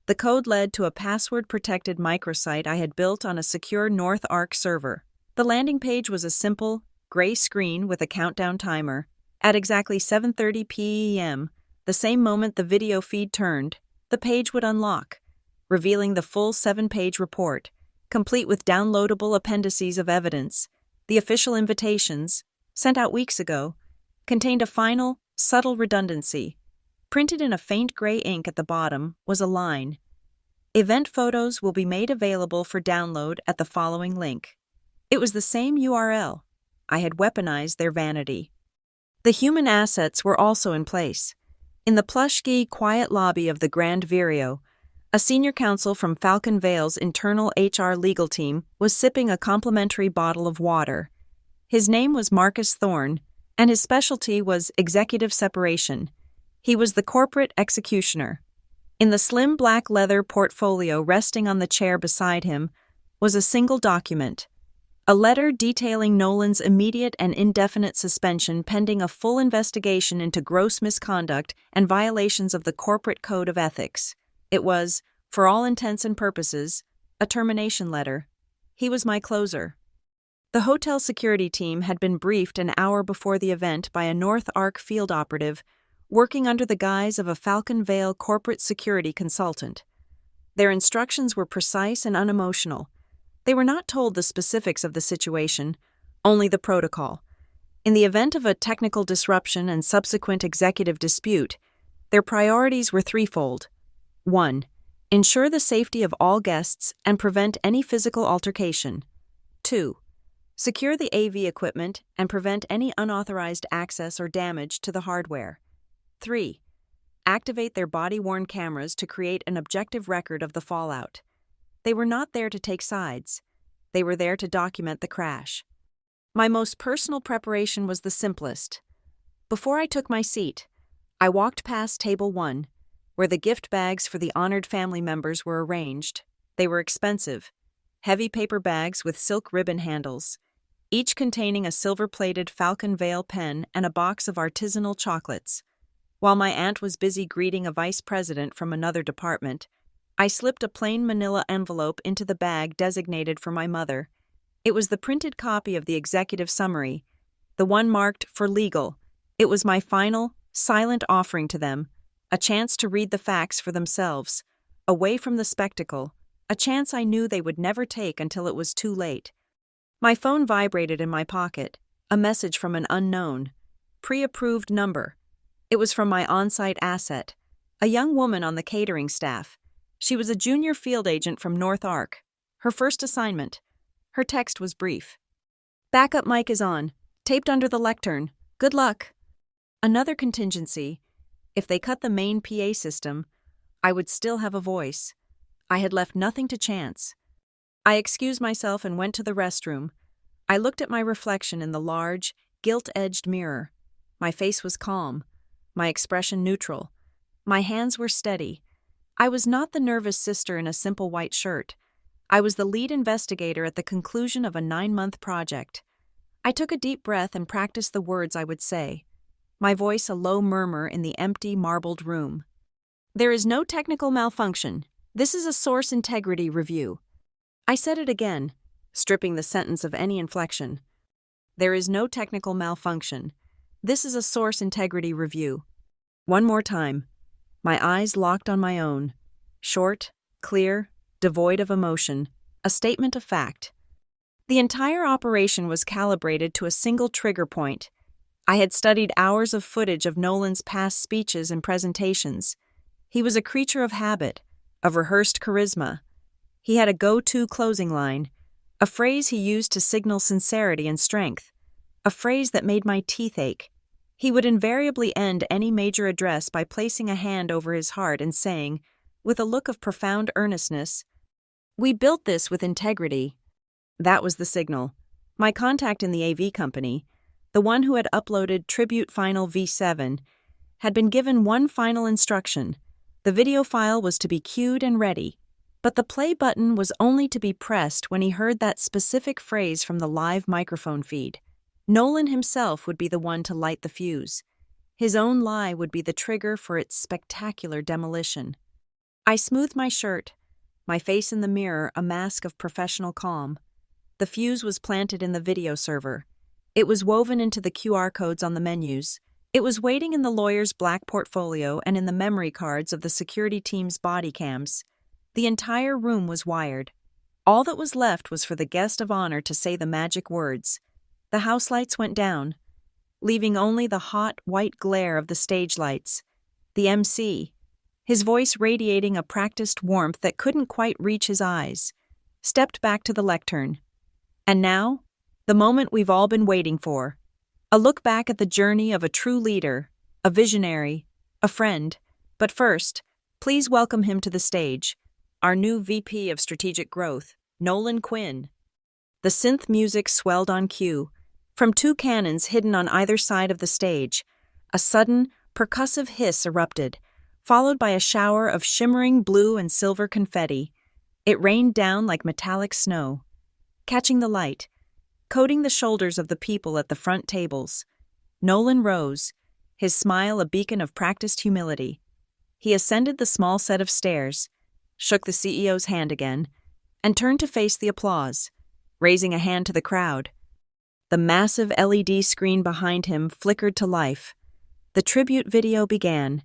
The code led to a password-protected microsite I had built on a secure North Arc server. The landing page was a simple, gray screen with a countdown timer. At exactly 7:30 p.m., the same moment the video feed turned, the page would unlock, revealing the full 7-page report, complete with downloadable appendices of evidence. The official invitations, sent out weeks ago, contained a final, subtle redundancy. Printed in a faint gray ink at the bottom was a line: "Event photos will be made available for download at the following link." It was the same URL. I had weaponized their vanity. The human assets were also in place. In the plush-ski, quiet lobby of the Grand Vireo, a senior counsel from Falcon Vale's internal HR legal team was sipping a complimentary bottle of water. His name was Marcus Thorne, and his specialty was executive separation. He was the corporate executioner. In the slim black leather portfolio resting on the chair beside him was a single document, a letter detailing Nolan's immediate and indefinite suspension pending a full investigation into gross misconduct and violations of the corporate code of ethics. It was, for all intents and purposes, a termination letter. He was my closer. The hotel security team had been briefed an hour before the event by a North Arc field operative working under the guise of a Falcon Vale corporate security consultant. Their instructions were precise and unemotional. They were not told the specifics of the situation, only the protocol. In the event of a technical disruption and subsequent executive dispute, their priorities were threefold. 1. Ensure the safety of all guests and prevent any physical altercation. 2. Secure the AV equipment and prevent any unauthorized access or damage to the hardware. 3. Activate their body-worn cameras to create an objective record of the fallout. They were not there to take sides. They were there to document the crash. My most personal preparation was the simplest. Before I took my seat, I walked past table 1, where the gift bags for the honored family members were arranged. They were expensive, heavy paper bags with silk ribbon handles, each containing a silver-plated Falcon Veil pen and a box of artisanal chocolates. While my aunt was busy greeting a vice president from another department, I slipped a plain manila envelope into the bag designated for my mother. It was the printed copy of the executive summary, the one marked for legal. It was my final, silent offering to them, a chance to read the facts for themselves, away from the spectacle, a chance I knew they would never take until it was too late. My phone vibrated in my pocket, a message from an unknown, pre-approved number. It was from my on-site asset, a young woman on the catering staff. She was a junior field agent from North Ark. Her first assignment. Her text was brief. "Backup mic is on, taped under the lectern. Good luck." Another contingency. If they cut the main PA system, I would still have a voice. I had left nothing to chance. I excused myself and went to the restroom. I looked at my reflection in the large, gilt-edged mirror. My face was calm, my expression neutral. My hands were steady. I was not the nervous sister in a simple white shirt. I was the lead investigator at the conclusion of a 9-month project. I took a deep breath and practiced the words I would say, my voice a low murmur in the empty, marbled room. "There is no technical malfunction. This is a source integrity review." I said it again, stripping the sentence of any inflection. "There is no technical malfunction. This is a source integrity review." One more time. My eyes locked on my own. Short, clear, devoid of emotion. A statement of fact. The entire operation was calibrated to a single trigger point. I had studied hours of footage of Nolan's past speeches and presentations. He was a creature of habit, of rehearsed charisma. He had a go-to closing line, a phrase he used to signal sincerity and strength, a phrase that made my teeth ache. He would invariably end any major address by placing a hand over his heart and saying, with a look of profound earnestness, "We built this with integrity." That was the signal. My contact in the AV company, the one who had uploaded Tribute Final V7, had been given one final instruction. The video file was to be queued and ready, but the play button was only to be pressed when he heard that specific phrase from the live microphone feed. Nolan himself would be the one to light the fuse. His own lie would be the trigger for its spectacular demolition. I smoothed my shirt, my face in the mirror a mask of professional calm. The fuse was planted in the video server. It was woven into the QR codes on the menus. It was waiting in the lawyer's black portfolio and in the memory cards of the security team's body cams. The entire room was wired. All that was left was for the guest of honor to say the magic words. The house lights went down, leaving only the hot, white glare of the stage lights. The MC, his voice radiating a practiced warmth that couldn't quite reach his eyes, stepped back to the lectern. And now, the moment we've all been waiting for. A look back at the journey of a true leader, a visionary, a friend. But first, please welcome him to the stage, our new VP of Strategic Growth, Nolan Quinn. The synth music swelled on cue. From 2 cannons hidden on either side of the stage, a sudden, percussive hiss erupted, followed by a shower of shimmering blue and silver confetti. It rained down like metallic snow, catching the light, coating the shoulders of the people at the front tables. Nolan rose, his smile a beacon of practiced humility. He ascended the small set of stairs, shook the CEO's hand again, and turned to face the applause, raising a hand to the crowd. The massive LED screen behind him flickered to life. The tribute video began.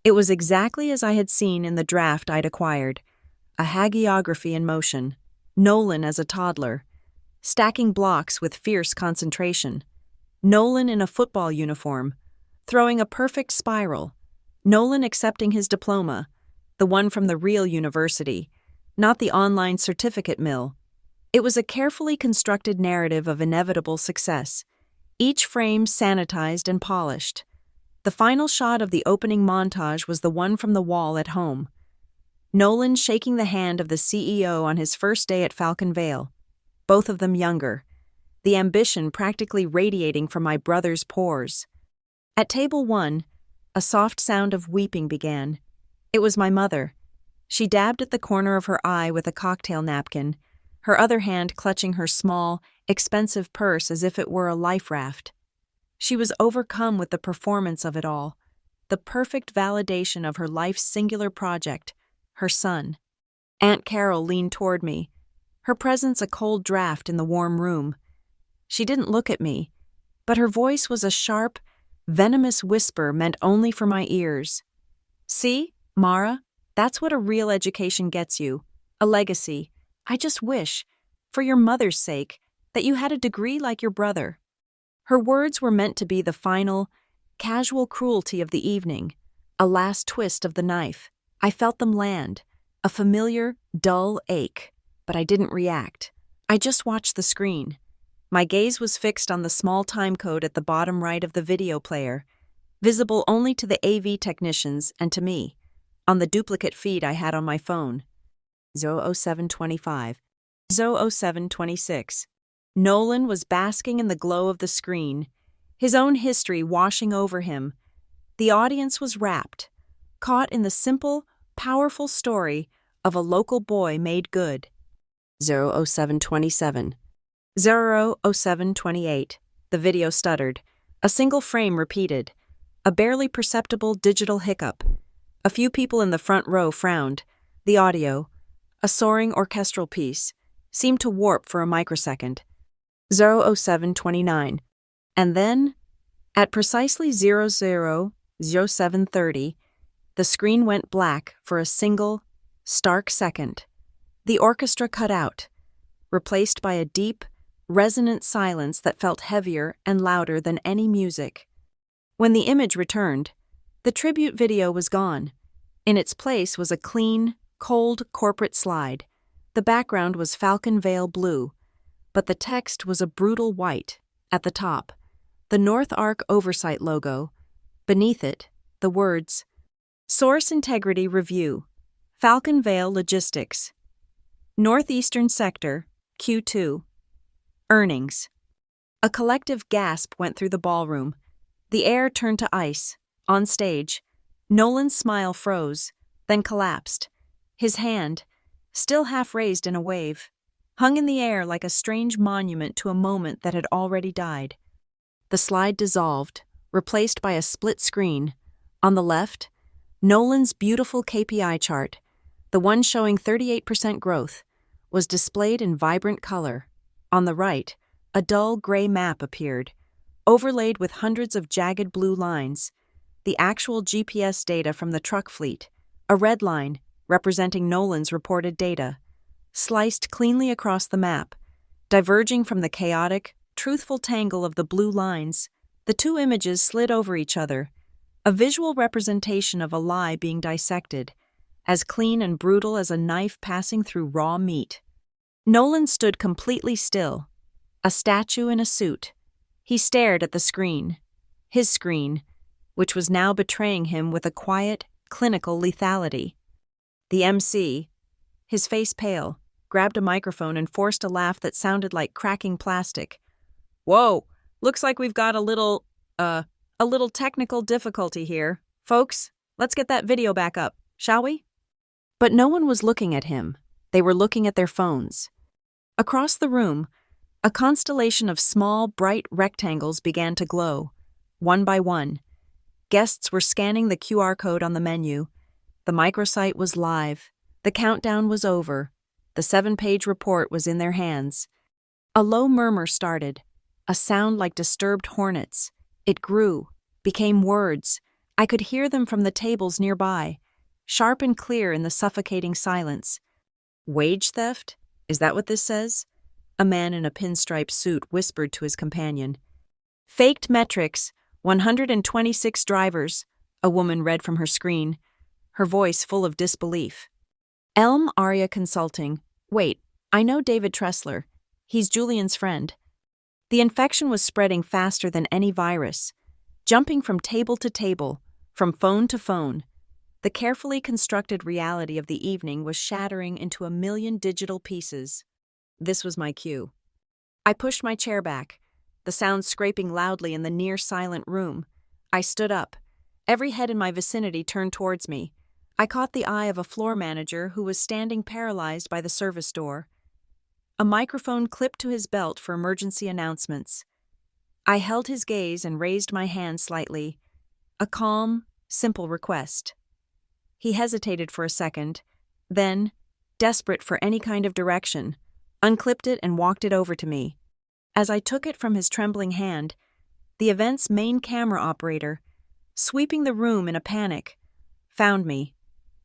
It was exactly as I had seen in the draft I'd acquired, a hagiography in motion, Nolan as a toddler, stacking blocks with fierce concentration, Nolan in a football uniform, throwing a perfect spiral, Nolan accepting his diploma, the one from the real university, not the online certificate mill. It was a carefully constructed narrative of inevitable success, each frame sanitized and polished. The final shot of the opening montage was the one from the wall at home. Nolan shaking the hand of the CEO on his first day at Falcon Vale, both of them younger, the ambition practically radiating from my brother's pores. At table 1, a soft sound of weeping began. It was my mother. She dabbed at the corner of her eye with a cocktail napkin, her other hand clutching her small, expensive purse as if it were a life raft. She was overcome with the performance of it all, the perfect validation of her life's singular project, her son. Aunt Carol leaned toward me, her presence a cold draft in the warm room. She didn't look at me, but her voice was a sharp, venomous whisper meant only for my ears. "See, Mara, that's what a real education gets you, a legacy. I just wish, for your mother's sake, that you had a degree like your brother." Her words were meant to be the final, casual cruelty of the evening, a last twist of the knife. I felt them land, a familiar, dull ache, but I didn't react. I just watched the screen. My gaze was fixed on the small timecode at the bottom right of the video player, visible only to the AV technicians and to me, on the duplicate feed I had on my phone. 00725. 00726. Nolan was basking in the glow of the screen, his own history washing over him. The audience was rapt, caught in the simple, powerful story of a local boy made good. 00727. 00728. The video stuttered. A single frame repeated. A barely perceptible digital hiccup. A few people in the front row frowned. The audio, a soaring orchestral piece, seemed to warp for a microsecond. 00729. And then, at precisely 000730, the screen went black for a single, stark second. The orchestra cut out, replaced by a deep, resonant silence that felt heavier and louder than any music. When the image returned, the tribute video was gone. In its place was a clean, cold corporate slide. The background was Falcon Vale blue, but the text was a brutal white. At the top, the North Arc Oversight logo. Beneath it, the words, "Source Integrity Review, Falcon Vale Logistics, Northeastern Sector, Q2, Earnings." A collective gasp went through the ballroom. The air turned to ice. On stage, Nolan's smile froze, then collapsed. His hand, still half raised in a wave, hung in the air like a strange monument to a moment that had already died. The slide dissolved, replaced by a split screen. On the left, Nolan's beautiful KPI chart, the one showing 38% growth, was displayed in vibrant color. On the right, a dull gray map appeared, overlaid with hundreds of jagged blue lines, the actual GPS data from the truck fleet, a red line representing Nolan's reported data, sliced cleanly across the map, diverging from the chaotic, truthful tangle of the blue lines. The two images slid over each other, a visual representation of a lie being dissected, as clean and brutal as a knife passing through raw meat. Nolan stood completely still, a statue in a suit. He stared at the screen, his screen, which was now betraying him with a quiet, clinical lethality. The MC, his face pale, grabbed a microphone and forced a laugh that sounded like cracking plastic. "Whoa, looks like we've got a little technical difficulty here. Folks, let's get that video back up, shall we?" But no one was looking at him. They were looking at their phones. Across the room, a constellation of small, bright rectangles began to glow, one by one. Guests were scanning the QR code on the menu. The microsite was live. The countdown was over. The 7-page report was in their hands. A low murmur started, a sound like disturbed hornets. It grew, became words. I could hear them from the tables nearby, sharp and clear in the suffocating silence. "Wage theft? Is that what this says?" A man in a pinstripe suit whispered to his companion. "Faked metrics, 126 drivers," a woman read from her screen, her voice full of disbelief. "Elm Aria Consulting. Wait, I know David Tressler. He's Julian's friend." The infection was spreading faster than any virus, jumping from table to table, from phone to phone. The carefully constructed reality of the evening was shattering into a million digital pieces. This was my cue. I pushed my chair back, the sound scraping loudly in the near-silent room. I stood up. Every head in my vicinity turned towards me. I caught the eye of a floor manager who was standing paralyzed by the service door. A microphone clipped to his belt for emergency announcements. I held his gaze and raised my hand slightly. A calm, simple request. He hesitated for a second, then, desperate for any kind of direction, unclipped it and walked it over to me. As I took it from his trembling hand, the event's main camera operator, sweeping the room in a panic, found me.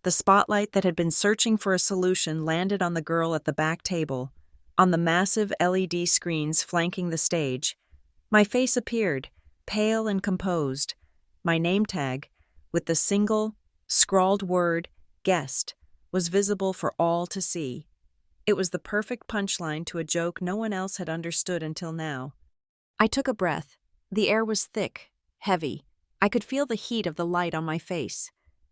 The spotlight that had been searching for a solution landed on the girl at the back table, on the massive LED screens flanking the stage. My face appeared, pale and composed. My name tag, with the single, scrawled word, guest, was visible for all to see. It was the perfect punchline to a joke no one else had understood until now. I took a breath. The air was thick, heavy. I could feel the heat of the light on my face.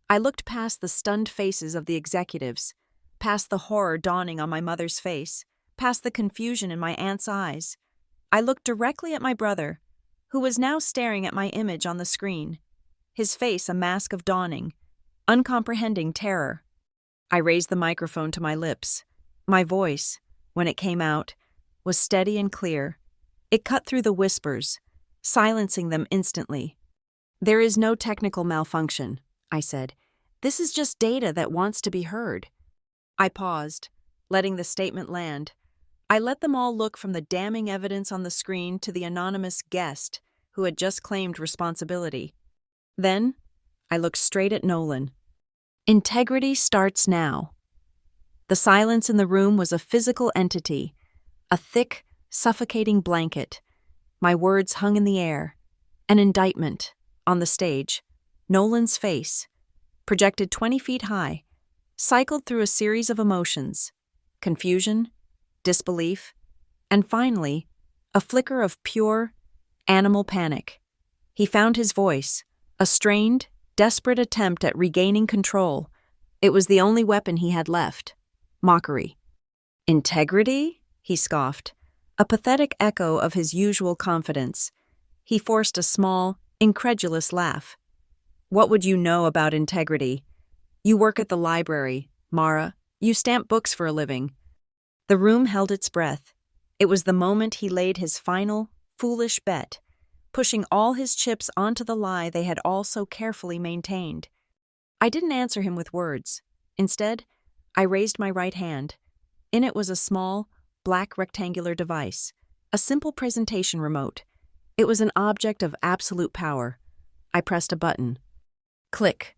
I looked past the stunned faces of the executives, past the horror dawning on my mother's face, past the confusion in my aunt's eyes. I looked directly at my brother, who was now staring at my image on the screen, his face a mask of dawning, uncomprehending terror. I raised the microphone to my lips. My voice, when it came out, was steady and clear. It cut through the whispers, silencing them instantly. "There is no technical malfunction," I said. "This is just data that wants to be heard." I paused, letting the statement land. I let them all look from the damning evidence on the screen to the anonymous guest who had just claimed responsibility. Then, I looked straight at Nolan. Integrity starts now. The silence in the room was a physical entity, a thick, suffocating blanket. My words hung in the air. An indictment, on the stage. Nolan's face, projected 20 feet high, cycled through a series of emotions: confusion, disbelief, and finally, a flicker of pure, animal panic. He found his voice, a strained, desperate attempt at regaining control. It was the only weapon he had left. Mockery. "Integrity?" he scoffed, a pathetic echo of his usual confidence. He forced a small, incredulous laugh. "What would you know about integrity? You work at the library, Mara. You stamp books for a living." The room held its breath. It was the moment he laid his final, foolish bet, pushing all his chips onto the lie they had all so carefully maintained. I didn't answer him with words. Instead, I raised my right hand. In it was a small, black rectangular device, a simple presentation remote. It was an object of absolute power. I pressed a button. Click.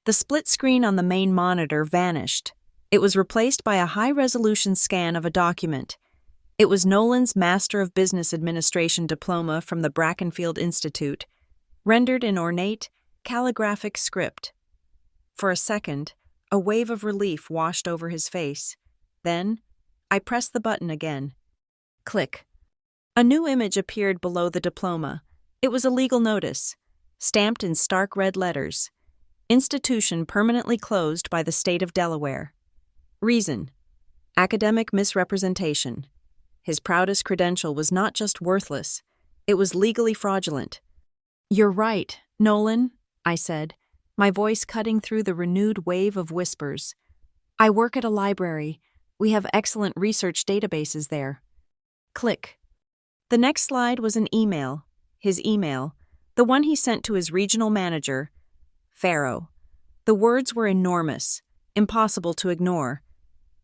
The split screen on the main monitor vanished. It was replaced by a high-resolution scan of a document. It was Nolan's Master of Business Administration diploma from the Brackenfield Institute, rendered in ornate, calligraphic script. For a second, a wave of relief washed over his face. Then, I pressed the button again. Click. A new image appeared below the diploma. It was a legal notice, stamped in stark red letters. Institution permanently closed by the state of Delaware. Reason: academic misrepresentation. His proudest credential was not just worthless, it was legally fraudulent. "You're right, Nolan," I said, my voice cutting through the renewed wave of whispers. "I work at a library. We have excellent research databases there." Click. The next slide was an email, his email, the one he sent to his regional manager, Pharaoh. The words were enormous, impossible to ignore.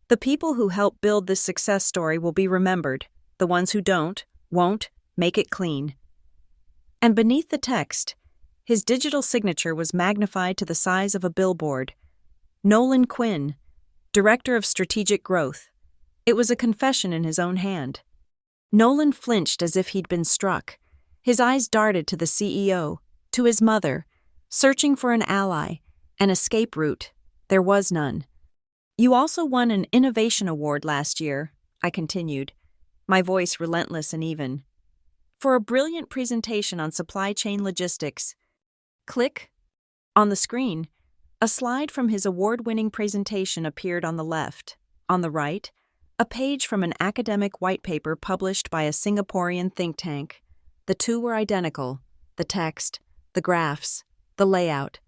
"The people who help build this success story will be remembered. The ones who won't, make it clean." And beneath the text, his digital signature was magnified to the size of a billboard. Nolan Quinn, Director of Strategic Growth. It was a confession in his own hand. Nolan flinched as if he'd been struck. His eyes darted to the CEO, to his mother, searching for an ally, an escape route. There was none. "You also won an Innovation Award last year," I continued, my voice relentless and even, "for a brilliant presentation on supply chain logistics." Click. On the screen, a slide from his award-winning presentation appeared on the left. On the right, a page from an academic white paper published by a Singaporean think tank. The two were identical: the text, the graphs, the layout,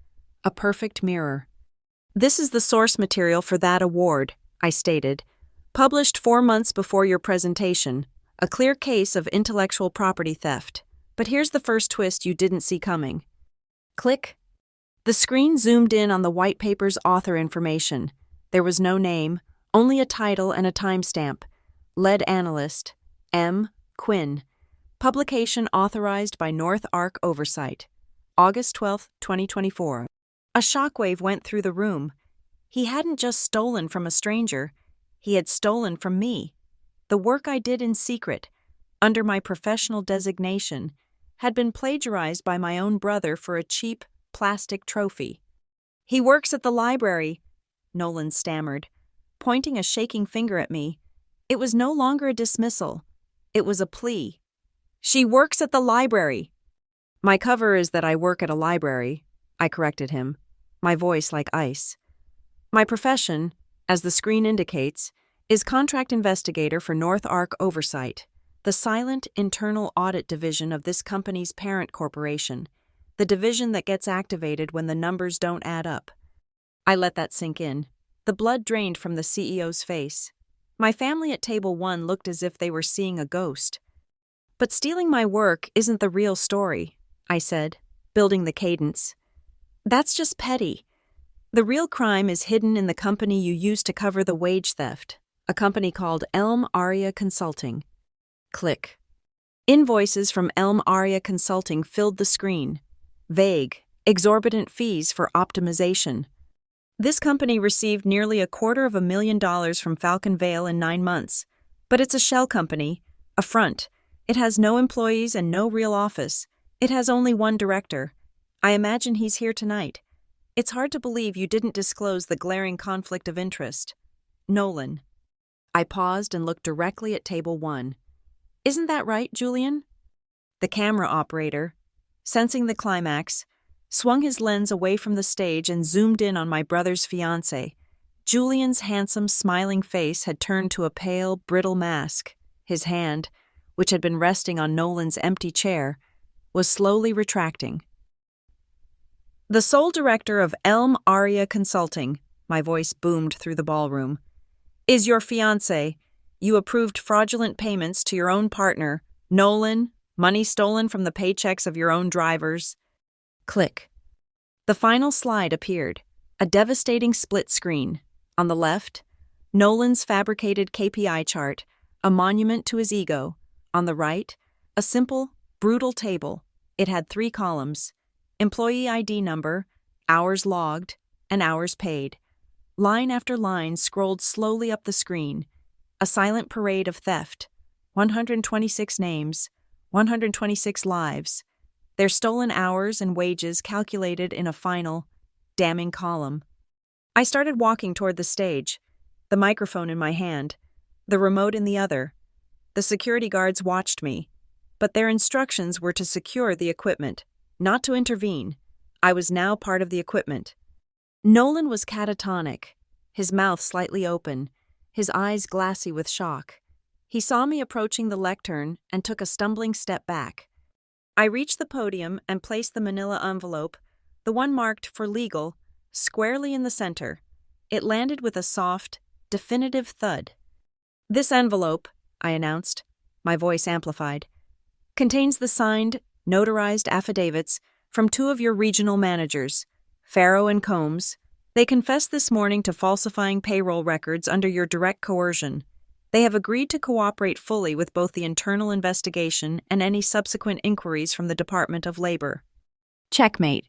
a perfect mirror. "This is the source material for that award," I stated. "Published 4 months before your presentation. A clear case of intellectual property theft. But here's the first twist you didn't see coming." Click. The screen zoomed in on the white paper's author information. There was no name, only a title and a timestamp. Lead Analyst, M. Quinn. Publication authorized by North Arc Oversight. August 12, 2024. A shockwave went through the room. He hadn't just stolen from a stranger. He had stolen from me. The work I did in secret, under my professional designation, had been plagiarized by my own brother for a cheap plastic trophy. "He works at the library," Nolan stammered, pointing a shaking finger at me. It was no longer a dismissal. It was a plea. "She works at the library." "My cover is that I work at a library," I corrected him, my voice like ice. "My profession, as the screen indicates, is contract investigator for North Arc Oversight, the silent internal audit division of this company's parent corporation, the division that gets activated when the numbers don't add up." I let that sink in. The blood drained from the CEO's face. My family at Table 1 looked as if they were seeing a ghost. "But stealing my work isn't the real story," I said, building the cadence. "That's just petty. The real crime is hidden in the company you used to cover the wage theft, a company called Elm Aria Consulting." Click. Invoices from Elm Aria Consulting filled the screen. Vague, exorbitant fees for optimization. This company received nearly $250,000 from Falcon Vale in 9 months. But it's a shell company, a front. It has no employees and no real office. It has only one director. I imagine he's here tonight. It's hard to believe you didn't disclose the glaring conflict of interest. Nolan. I paused and looked directly at Table 1. "Isn't that right, Julian?" The camera operator, sensing the climax, swung his lens away from the stage and zoomed in on my brother's fiancée. Julian's handsome, smiling face had turned to a pale, brittle mask. His hand, which had been resting on Nolan's empty chair, was slowly retracting. "The sole director of Elm Aria Consulting," my voice boomed through the ballroom, "is your fiancé. You approved fraudulent payments to your own partner, Nolan, money stolen from the paychecks of your own drivers." Click. The final slide appeared, a devastating split screen. On the left, Nolan's fabricated KPI chart, a monument to his ego. On the right, a simple, brutal table. It had 3 columns: employee ID number, hours logged, and hours paid. Line after line scrolled slowly up the screen. A silent parade of theft. 126 names, 126 lives. Their stolen hours and wages calculated in a final, damning column. I started walking toward the stage, the microphone in my hand, the remote in the other. The security guards watched me, but their instructions were to secure the equipment, not to intervene. I was now part of the equipment. Nolan was catatonic, his mouth slightly open, his eyes glassy with shock. He saw me approaching the lectern and took a stumbling step back. I reached the podium and placed the manila envelope, the one marked for legal, squarely in the center. It landed with a soft, definitive thud. "This envelope," I announced, my voice amplified, "contains the signed, notarized affidavits from 2 of your regional managers, Farrow and Combs. They confessed this morning to falsifying payroll records under your direct coercion. They have agreed to cooperate fully with both the internal investigation and any subsequent inquiries from the Department of Labor." Checkmate.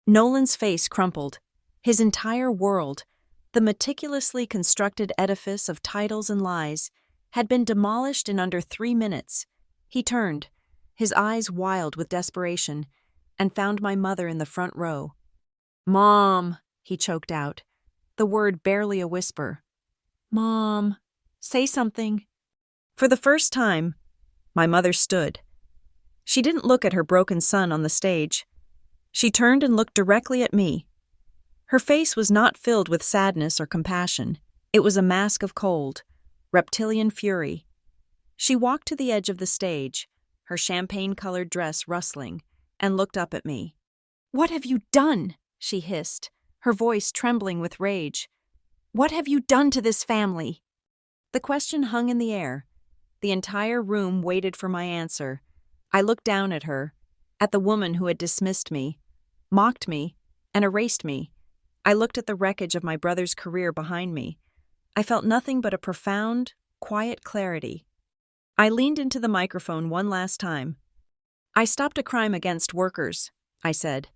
Nolan's face crumpled. His entire world, the meticulously constructed edifice of titles and lies, had been demolished in under 3 minutes. He turned, his eyes wild with desperation, and found my mother in the front row. "Mom," he choked out, the word barely a whisper. "Mom, say something." For the first time, my mother stood. She didn't look at her broken son on the stage. She turned and looked directly at me. Her face was not filled with sadness or compassion. It was a mask of cold, reptilian fury. She walked to the edge of the stage, her champagne-colored dress rustling, and looked up at me. "What have you done?" she hissed, her voice trembling with rage. "What have you done to this family?" The question hung in the air. The entire room waited for my answer. I looked down at her, at the woman who had dismissed me, mocked me, and erased me. I looked at the wreckage of my brother's career behind me. I felt nothing but a profound, quiet clarity. I leaned into the microphone one last time. "I stopped a crime against workers," I said,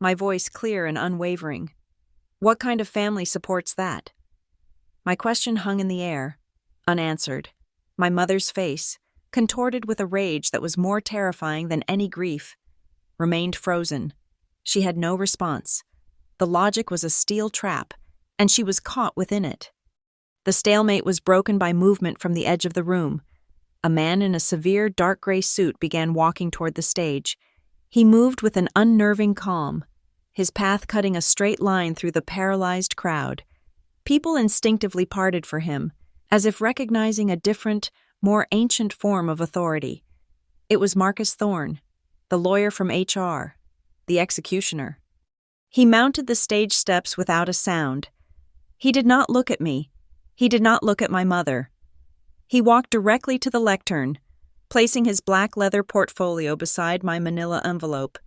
my voice clear and unwavering. "What kind of family supports that?" My question hung in the air, unanswered. My mother's face, contorted with a rage that was more terrifying than any grief, remained frozen. She had no response. The logic was a steel trap, and she was caught within it. The stalemate was broken by movement from the edge of the room. A man in a severe dark gray suit began walking toward the stage. He moved with an unnerving calm, his path cutting a straight line through the paralyzed crowd. People instinctively parted for him, as if recognizing a different, more ancient form of authority. It was Marcus Thorne, the lawyer from HR, the executioner. He mounted the stage steps without a sound. He did not look at me. He did not look at my mother. He walked directly to the lectern, placing his black leather portfolio beside my manila envelope.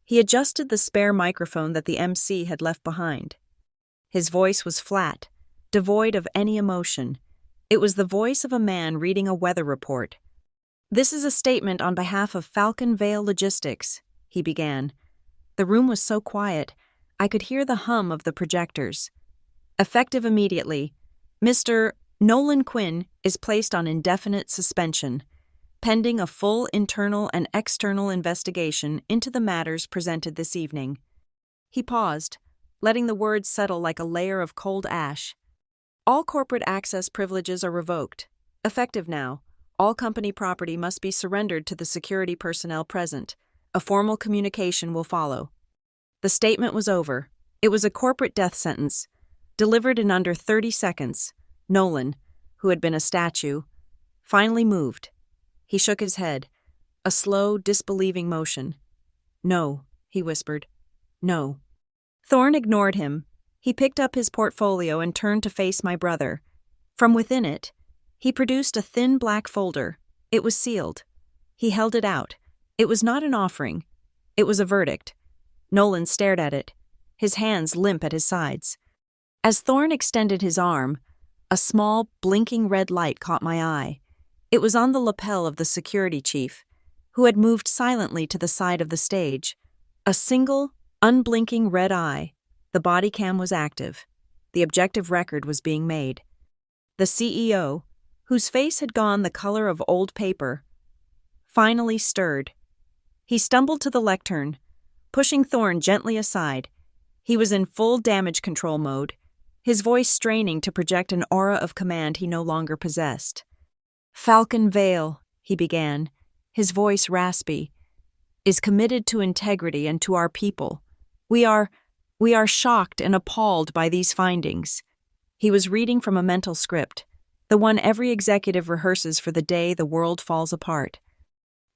He adjusted the spare microphone that the MC had left behind. His voice was flat, devoid of any emotion. It was the voice of a man reading a weather report. "This is a statement on behalf of Falcon Vale Logistics," he began. The room was so quiet, I could hear the hum of the projectors. "Effective immediately, Mr. Nolan Quinn is placed on indefinite suspension, pending a full internal and external investigation into the matters presented this evening." He paused, letting the words settle like a layer of cold ash. "All corporate access privileges are revoked. Effective now, all company property must be surrendered to the security personnel present. A formal communication will follow." The statement was over. It was a corporate death sentence. Delivered in under 30 seconds, Nolan, who had been a statue, finally moved. He shook his head, a slow, disbelieving motion. "No," he whispered. "No." Thorne ignored him. He picked up his portfolio and turned to face my brother. From within it, he produced a thin black folder. It was sealed. He held it out. It was not an offering. It was a verdict. Nolan stared at it, his hands limp at his sides. As Thorne extended his arm, a small, blinking red light caught my eye. It was on the lapel of the security chief, who had moved silently to the side of the stage. A single, unblinking red eye. The body cam was active. The objective record was being made. The CEO, whose face had gone the color of old paper, finally stirred. He stumbled to the lectern, pushing Thorne gently aside. He was in full damage control mode, his voice straining to project an aura of command he no longer possessed. "Falcon Vale," he began, his voice raspy, "is committed to integrity and to our people. We are shocked and appalled by these findings." He was reading from a mental script, the one every executive rehearses for the day the world falls apart.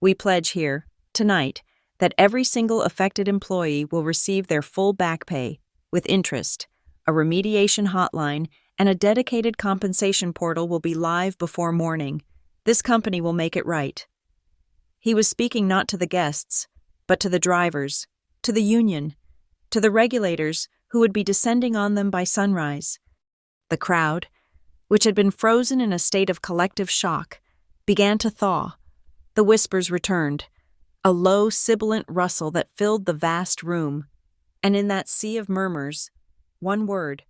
"We pledge here, tonight, that every single affected employee will receive their full back pay, with interest. A remediation hotline and a dedicated compensation portal will be live before morning. This company will make it right." He was speaking not to the guests, but to the drivers, to the union, to the regulators who would be descending on them by sunrise. The crowd, which had been frozen in a state of collective shock, began to thaw. The whispers returned, a low, sibilant rustle that filled the vast room. And in that sea of murmurs, one word,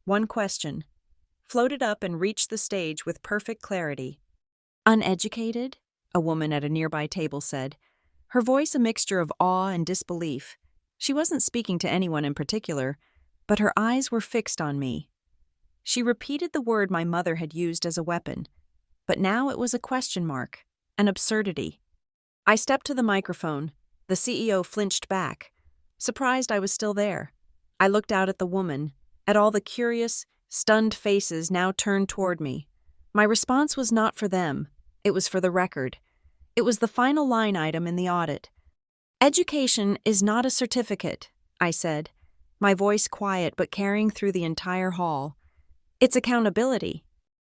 one question, floated up and reached the stage with perfect clarity. "Uneducated?" a woman at a nearby table said, her voice a mixture of awe and disbelief. She wasn't speaking to anyone in particular, but her eyes were fixed on me. She repeated the word my mother had used as a weapon, but now it was a question mark, an absurdity. I stepped to the microphone. The CEO flinched back, surprised I was still there. I looked out at the woman, at all the curious, stunned faces now turned toward me. My response was not for them. It was for the record. It was the final line item in the audit. "Education is not a certificate," I said, my voice quiet but carrying through the entire hall. It's accountability.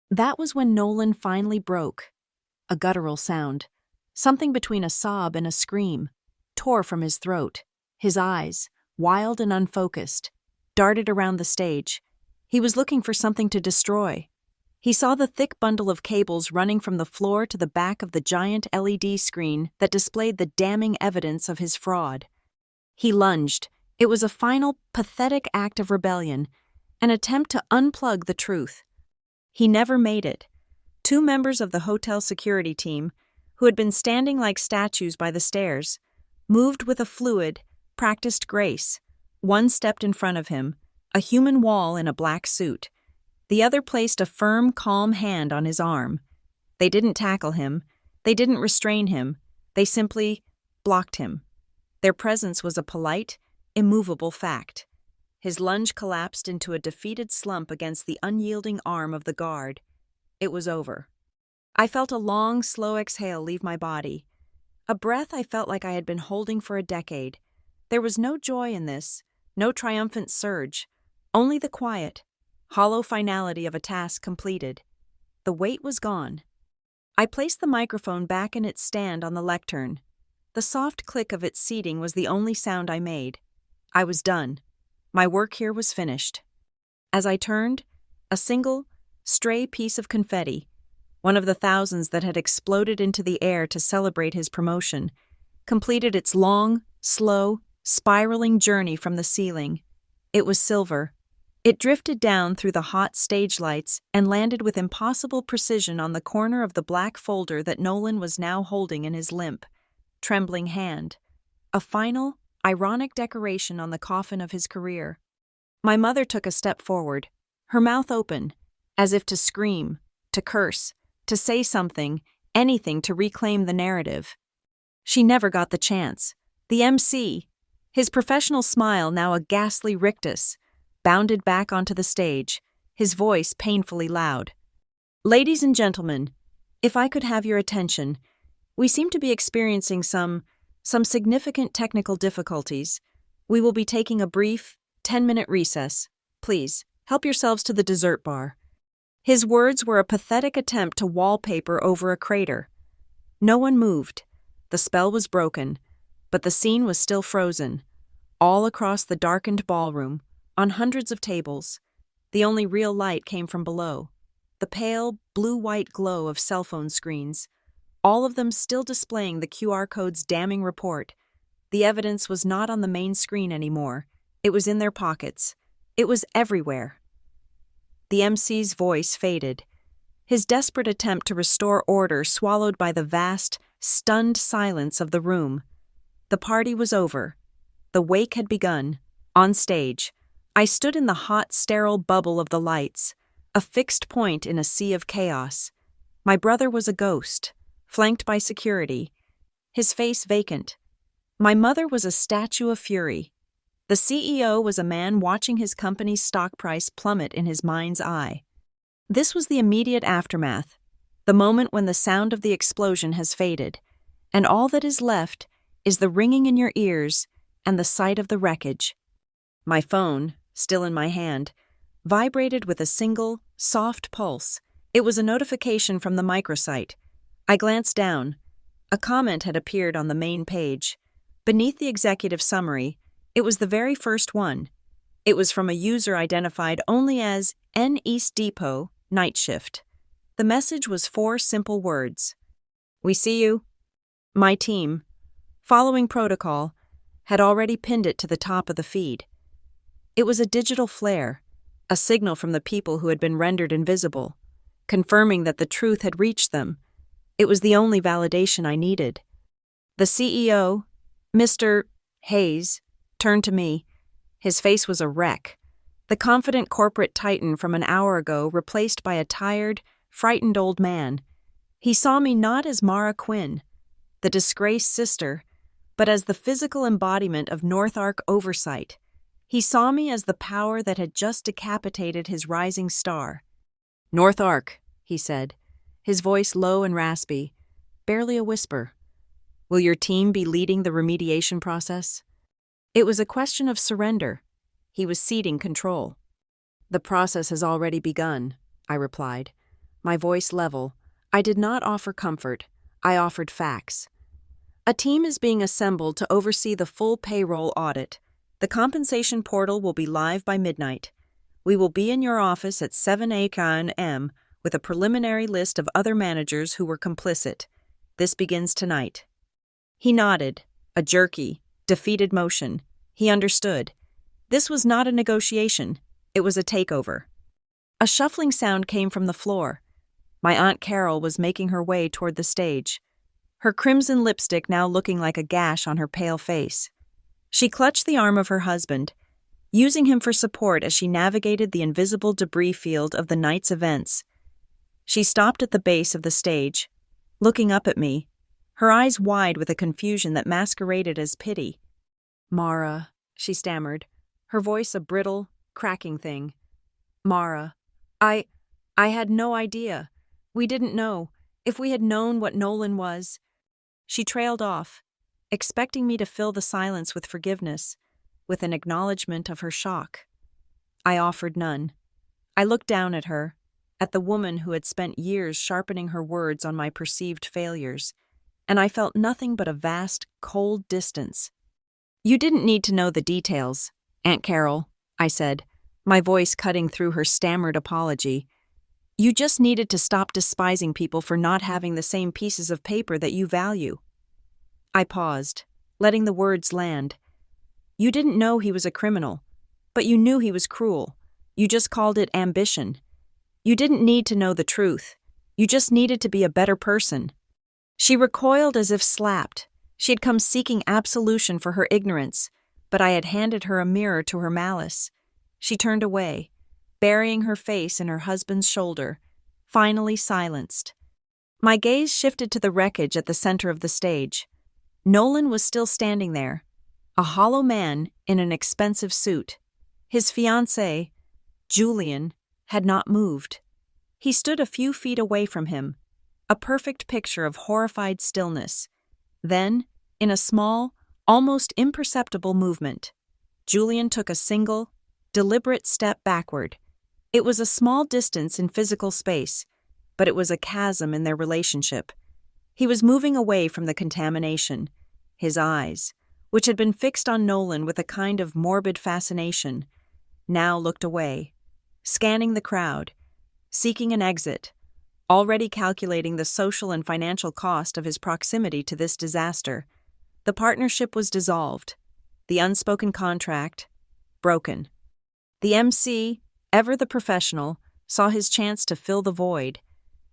That was when Nolan finally broke. A guttural sound, something between a sob and a scream, tore from his throat. His eyes, wild and unfocused, darted around the stage. He was looking for something to destroy. He saw the thick bundle of cables running from the floor to the back of the giant LED screen that displayed the damning evidence of his fraud. He lunged. It was a final, pathetic act of rebellion, an attempt to unplug the truth. He never made it. Two members of the hotel security team, who had been standing like statues by the stairs, moved with a fluid, practiced grace. One stepped in front of him, a human wall in a black suit. The other placed a firm, calm hand on his arm. They didn't tackle him. They didn't restrain him. They simply blocked him. Their presence was a polite, immovable fact. His lunge collapsed into a defeated slump against the unyielding arm of the guard. It was over. I felt a long, slow exhale leave my body. A breath I felt like I had been holding for a decade. There was no joy in this, no triumphant surge, only the quiet, hollow finality of a task completed. The weight was gone. I placed the microphone back in its stand on the lectern. The soft click of its seating was the only sound I made. I was done. My work here was finished. As I turned, a single, stray piece of confetti, one of the thousands that had exploded into the air to celebrate his promotion, completed its long, slow, spiraling journey from the ceiling. It was silver. It drifted down through the hot stage lights and landed with impossible precision on the corner of the black folder that Nolan was now holding in his limp, trembling hand. A final, ironic decoration on the coffin of his career. My mother took a step forward, her mouth open, as if to scream, to curse, to say something, anything to reclaim the narrative. She never got the chance. The MC, his professional smile now a ghastly rictus, bounded back onto the stage, his voice painfully loud. Ladies and gentlemen, if I could have your attention, we seem to be experiencing some significant technical difficulties. We will be taking a brief, 10-minute recess. Please, help yourselves to the dessert bar. His words were a pathetic attempt to wallpaper over a crater. No one moved. The spell was broken, but the scene was still frozen. All across the darkened ballroom, on hundreds of tables, the only real light came from below. The pale, blue-white glow of cell phone screens, all of them still displaying the QR code's damning report. The evidence was not on the main screen anymore. It was in their pockets. It was everywhere. The MC's voice faded, his desperate attempt to restore order swallowed by the vast, stunned silence of the room. The party was over. The wake had begun. On stage, I stood in the hot, sterile bubble of the lights, a fixed point in a sea of chaos. My brother was a ghost, flanked by security, his face vacant. My mother was a statue of fury. The CEO was a man watching his company's stock price plummet in his mind's eye. This was the immediate aftermath, the moment when the sound of the explosion has faded, and all that is left is the ringing in your ears and the sight of the wreckage. My phone, still in my hand, vibrated with a single, soft pulse. It was a notification from the microsite. I glanced down. A comment had appeared on the main page. Beneath the executive summary, it was the very first one. It was from a user identified only as N East Depot, Night Shift. The message was 4 simple words. We see you. My team, following protocol, had already pinned it to the top of the feed. It was a digital flare, a signal from the people who had been rendered invisible, confirming that the truth had reached them. It was the only validation I needed. The CEO, Mr. Hayes, turned to me. His face was a wreck. The confident corporate titan from an hour ago replaced by a tired, frightened old man. He saw me not as Mara Quinn, the disgraced sister, but as the physical embodiment of North Ark oversight. He saw me as the power that had just decapitated his rising star. North Ark, he said, his voice low and raspy, barely a whisper. Will your team be leading the remediation process? It was a question of surrender. He was ceding control. "The process has already begun," I replied, my voice level. I did not offer comfort. I offered facts. "A team is being assembled to oversee the full payroll audit. The compensation portal will be live by midnight. We will be in your office at 7 a.m. with a preliminary list of other managers who were complicit. This begins tonight." He nodded, a jerky, defeated motion. He understood. This was not a negotiation. It was a takeover. A shuffling sound came from the floor. My Aunt Carol was making her way toward the stage, her crimson lipstick now looking like a gash on her pale face. She clutched the arm of her husband, using him for support as she navigated the invisible debris field of the night's events. She stopped at the base of the stage, looking up at me, her eyes wide with a confusion that masqueraded as pity. "Mara," she stammered, her voice a brittle, cracking thing. "Mara, I had no idea. We didn't know. If we had known what Nolan was..." She trailed off, expecting me to fill the silence with forgiveness, with an acknowledgement of her shock. I offered none. I looked down at her, at the woman who had spent years sharpening her words on my perceived failures, and I felt nothing but a vast, cold distance. "You didn't need to know the details, Aunt Carol," I said, my voice cutting through her stammered apology. "You just needed to stop despising people for not having the same pieces of paper that you value." I paused, letting the words land. "You didn't know he was a criminal, but you knew he was cruel. You just called it ambition. You didn't need to know the truth. You just needed to be a better person." She recoiled as if slapped. She had come seeking absolution for her ignorance, but I had handed her a mirror to her malice. She turned away, burying her face in her husband's shoulder, finally silenced. My gaze shifted to the wreckage at the center of the stage. Nolan was still standing there, a hollow man in an expensive suit. His fiancée, Julian, had not moved. He stood a few feet away from him, a perfect picture of horrified stillness. Then, in a small, almost imperceptible movement, Julian took a single, deliberate step backward. It was a small distance in physical space, but it was a chasm in their relationship. He was moving away from the contamination. His eyes, which had been fixed on Nolan with a kind of morbid fascination, now looked away, scanning the crowd, seeking an exit, already calculating the social and financial cost of his proximity to this disaster. The partnership was dissolved, the unspoken contract broken. The MC, ever the professional, saw his chance to fill the void.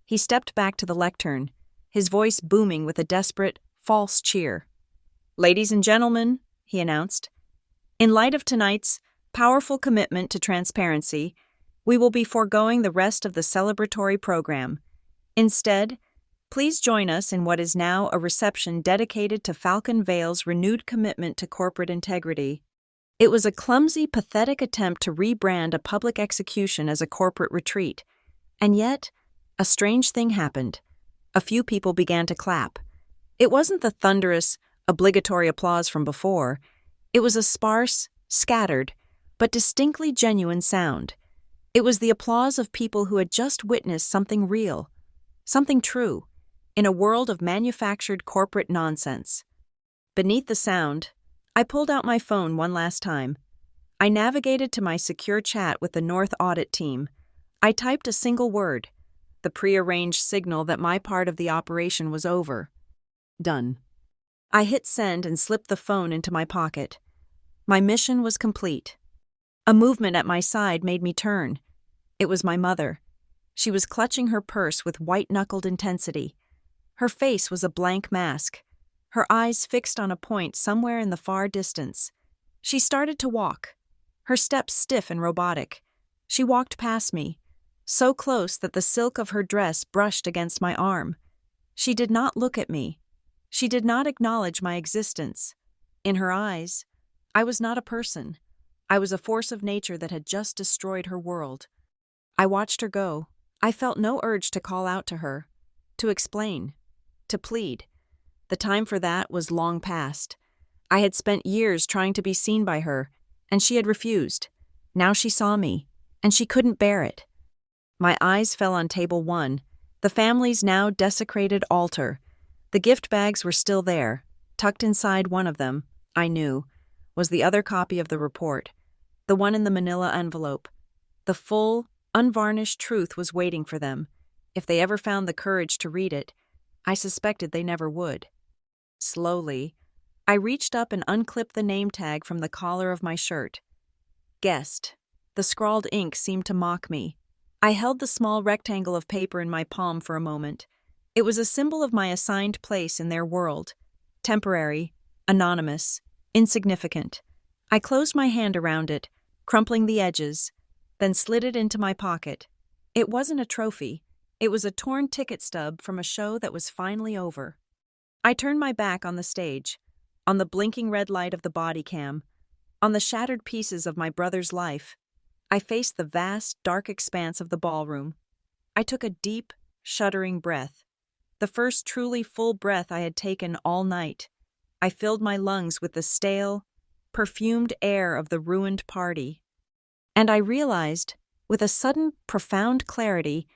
He stepped back to the lectern, his voice booming with a desperate, false cheer. "Ladies and gentlemen," he announced, "in light of tonight's powerful commitment to transparency, we will be foregoing the rest of the celebratory program. Instead, please join us in what is now a reception dedicated to Falcon Vale's renewed commitment to corporate integrity." It was a clumsy, pathetic attempt to rebrand a public execution as a corporate retreat. And yet, a strange thing happened. A few people began to clap. It wasn't the thunderous, obligatory applause from before. It was a sparse, scattered, but distinctly genuine sound. It was the applause of people who had just witnessed something real, something true, in a world of manufactured corporate nonsense. Beneath the sound, I pulled out my phone one last time. I navigated to my secure chat with the North Audit team. I typed a single word, the prearranged signal that my part of the operation was over. Done. I hit send and slipped the phone into my pocket. My mission was complete. A movement at my side made me turn. It was my mother. She was clutching her purse with white-knuckled intensity. Her face was a blank mask, her eyes fixed on a point somewhere in the far distance. She started to walk, her steps stiff and robotic. She walked past me, so close that the silk of her dress brushed against my arm. She did not look at me. She did not acknowledge my existence. In her eyes, I was not a person. I was a force of nature that had just destroyed her world. I watched her go. I felt no urge to call out to her, to explain, to plead. The time for that was long past. I had spent years trying to be seen by her, and she had refused. Now she saw me, and she couldn't bear it. My eyes fell on table 1, the family's now desecrated altar. The gift bags were still there. Tucked inside one of them, I knew, was the other copy of the report, the one in the manila envelope. The full, unvarnished truth was waiting for them. If they ever found the courage to read it, I suspected they never would. Slowly, I reached up and unclipped the name tag from the collar of my shirt. Guessed. The scrawled ink seemed to mock me. I held the small rectangle of paper in my palm for a moment. It was a symbol of my assigned place in their world. Temporary, anonymous, insignificant. I closed my hand around it, crumpling the edges, then slid it into my pocket. It wasn't a trophy. It was a torn ticket stub from a show that was finally over. I turned my back on the stage, on the blinking red light of the body cam, on the shattered pieces of my brother's life. I faced the vast, dark expanse of the ballroom. I took a deep, shuddering breath, the first truly full breath I had taken all night. I filled my lungs with the stale, perfumed air of the ruined party. And I realized, with a sudden, profound clarity,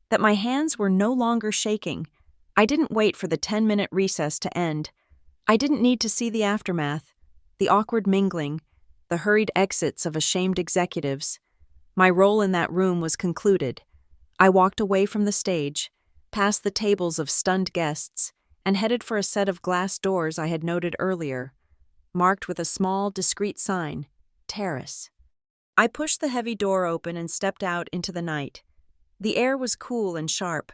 that my hands were no longer shaking. I didn't wait for the 10-minute recess to end. I didn't need to see the aftermath, the awkward mingling, the hurried exits of ashamed executives. My role in that room was concluded. I walked away from the stage, past the tables of stunned guests, and headed for a set of glass doors I had noted earlier, marked with a small, discreet sign, Terrace. I pushed the heavy door open and stepped out into the night. The air was cool and sharp,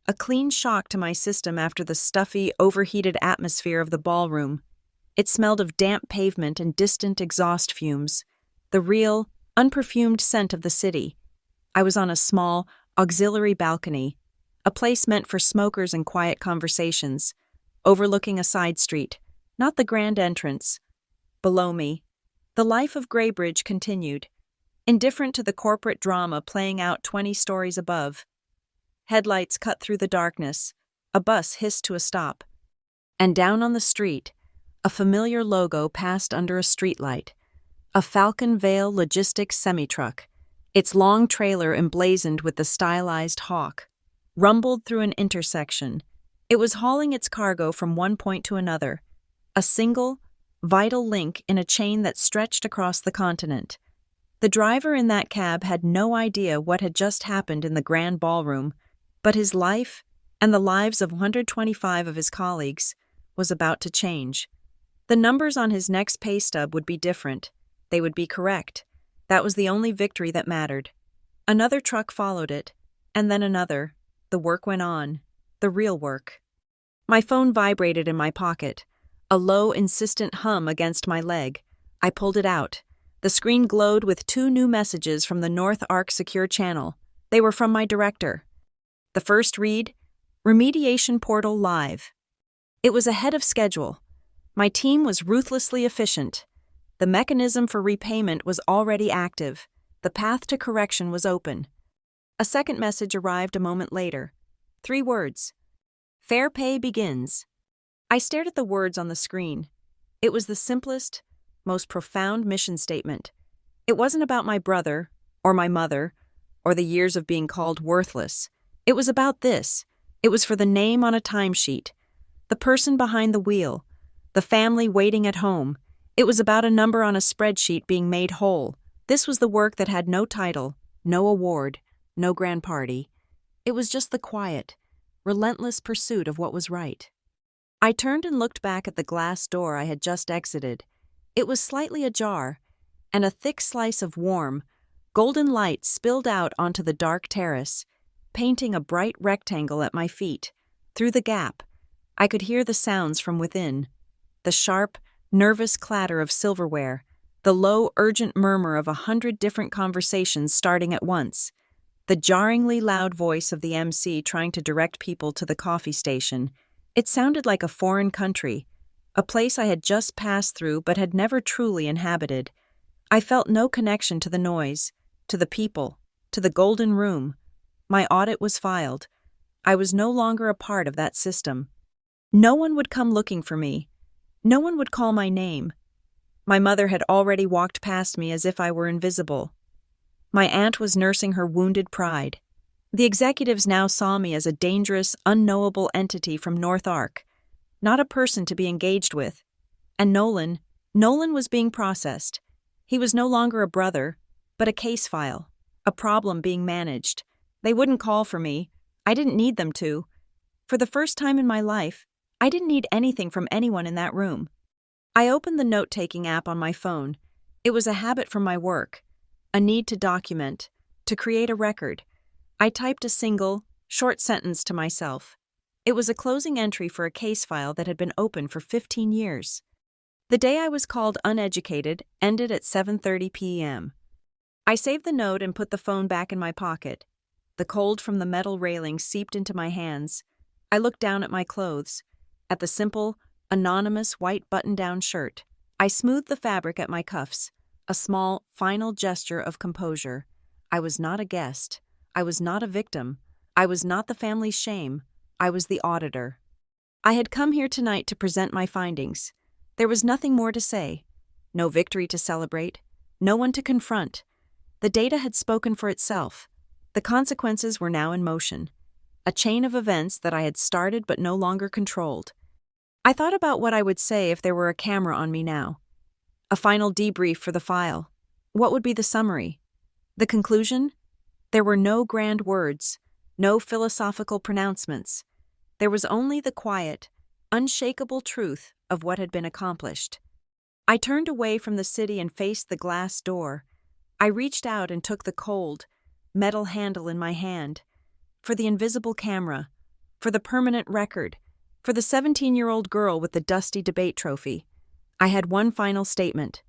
a clean shock to my system after the stuffy, overheated atmosphere of the ballroom. It smelled of damp pavement and distant exhaust fumes, the real, unperfumed scent of the city. I was on a small, auxiliary balcony, a place meant for smokers and quiet conversations, overlooking a side street, not the grand entrance. Below me, the life of Greybridge continued, indifferent to the corporate drama playing out 20 stories above. Headlights cut through the darkness, a bus hissed to a stop, and down on the street, a familiar logo passed under a streetlight, a Falcon Vale Logistics semi-truck, its long trailer emblazoned with the stylized hawk, rumbled through an intersection. It was hauling its cargo from one point to another, a single, vital link in a chain that stretched across the continent. The driver in that cab had no idea what had just happened in the grand ballroom, but his life, and the lives of 125 of his colleagues, was about to change. The numbers on his next pay stub would be different. They would be correct. That was the only victory that mattered. Another truck followed it, and then another. The work went on. The real work. My phone vibrated in my pocket, a low, insistent hum against my leg. I pulled it out. The screen glowed with 2 new messages from the North Arc Secure Channel. They were from my director. The first read, Remediation Portal Live. It was ahead of schedule. My team was ruthlessly efficient. The mechanism for repayment was already active. The path to correction was open. A second message arrived a moment later. 3 words. Fair pay begins. I stared at the words on the screen. It was the simplest, most profound mission statement. It wasn't about my brother, or my mother, or the years of being called worthless. It was about this. It was for the name on a timesheet, the person behind the wheel, the family waiting at home. It was about a number on a spreadsheet being made whole. This was the work that had no title, no award, no grand party. It was just the quiet, relentless pursuit of what was right. I turned and looked back at the glass door I had just exited. It was slightly ajar, and a thick slice of warm, golden light spilled out onto the dark terrace, painting a bright rectangle at my feet. Through the gap, I could hear the sounds from within, the sharp, nervous clatter of silverware, the low, urgent murmur of 100 different conversations starting at once, the jarringly loud voice of the MC trying to direct people to the coffee station. It sounded like a foreign country, a place I had just passed through but had never truly inhabited. I felt no connection to the noise, to the people, to the golden room. My audit was filed. I was no longer a part of that system. No one would come looking for me. No one would call my name. My mother had already walked past me as if I were invisible. My aunt was nursing her wounded pride. The executives now saw me as a dangerous, unknowable entity from North Ark, not a person to be engaged with. And Nolan was being processed. He was no longer a brother, but a case file, a problem being managed. They wouldn't call for me. I didn't need them to. For the first time in my life, I didn't need anything from anyone in that room. I opened the note-taking app on my phone. It was a habit from my work, a need to document, to create a record. I typed a single, short sentence to myself. It was a closing entry for a case file that had been open for 15 years. The day I was called Uneducated ended at 7:30 p.m. I saved the note and put the phone back in my pocket. The cold from the metal railing seeped into my hands. I looked down at my clothes, at the simple, anonymous white button-down shirt. I smoothed the fabric at my cuffs, a small, final gesture of composure. I was not a guest. I was not a victim. I was not the family's shame. I was the auditor. I had come here tonight to present my findings. There was nothing more to say. No victory to celebrate. No one to confront. The data had spoken for itself. The consequences were now in motion. A chain of events that I had started but no longer controlled. I thought about what I would say if there were a camera on me now. A final debrief for the file. What would be the summary? The conclusion? There were no grand words, no philosophical pronouncements. There was only the quiet, unshakable truth of what had been accomplished. I turned away from the city and faced the glass door. I reached out and took the cold, metal handle in my hand. For the invisible camera, for the permanent record, for the 17-year-old girl with the dusty debate trophy. I had one final statement.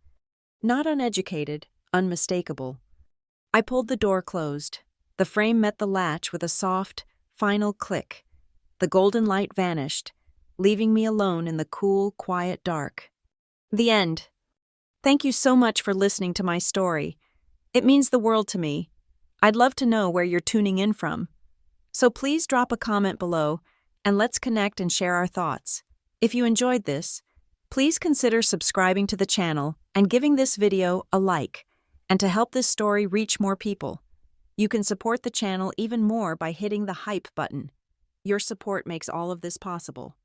Not uneducated, unmistakable. I pulled the door closed. The frame met the latch with a soft, final click. The golden light vanished, leaving me alone in the cool, quiet dark. The end. Thank you so much for listening to my story. It means the world to me. I'd love to know where you're tuning in from. So please drop a comment below, and let's connect and share our thoughts. If you enjoyed this, please consider subscribing to the channel and giving this video a like, and to help this story reach more people. You can support the channel even more by hitting the hype button. Your support makes all of this possible.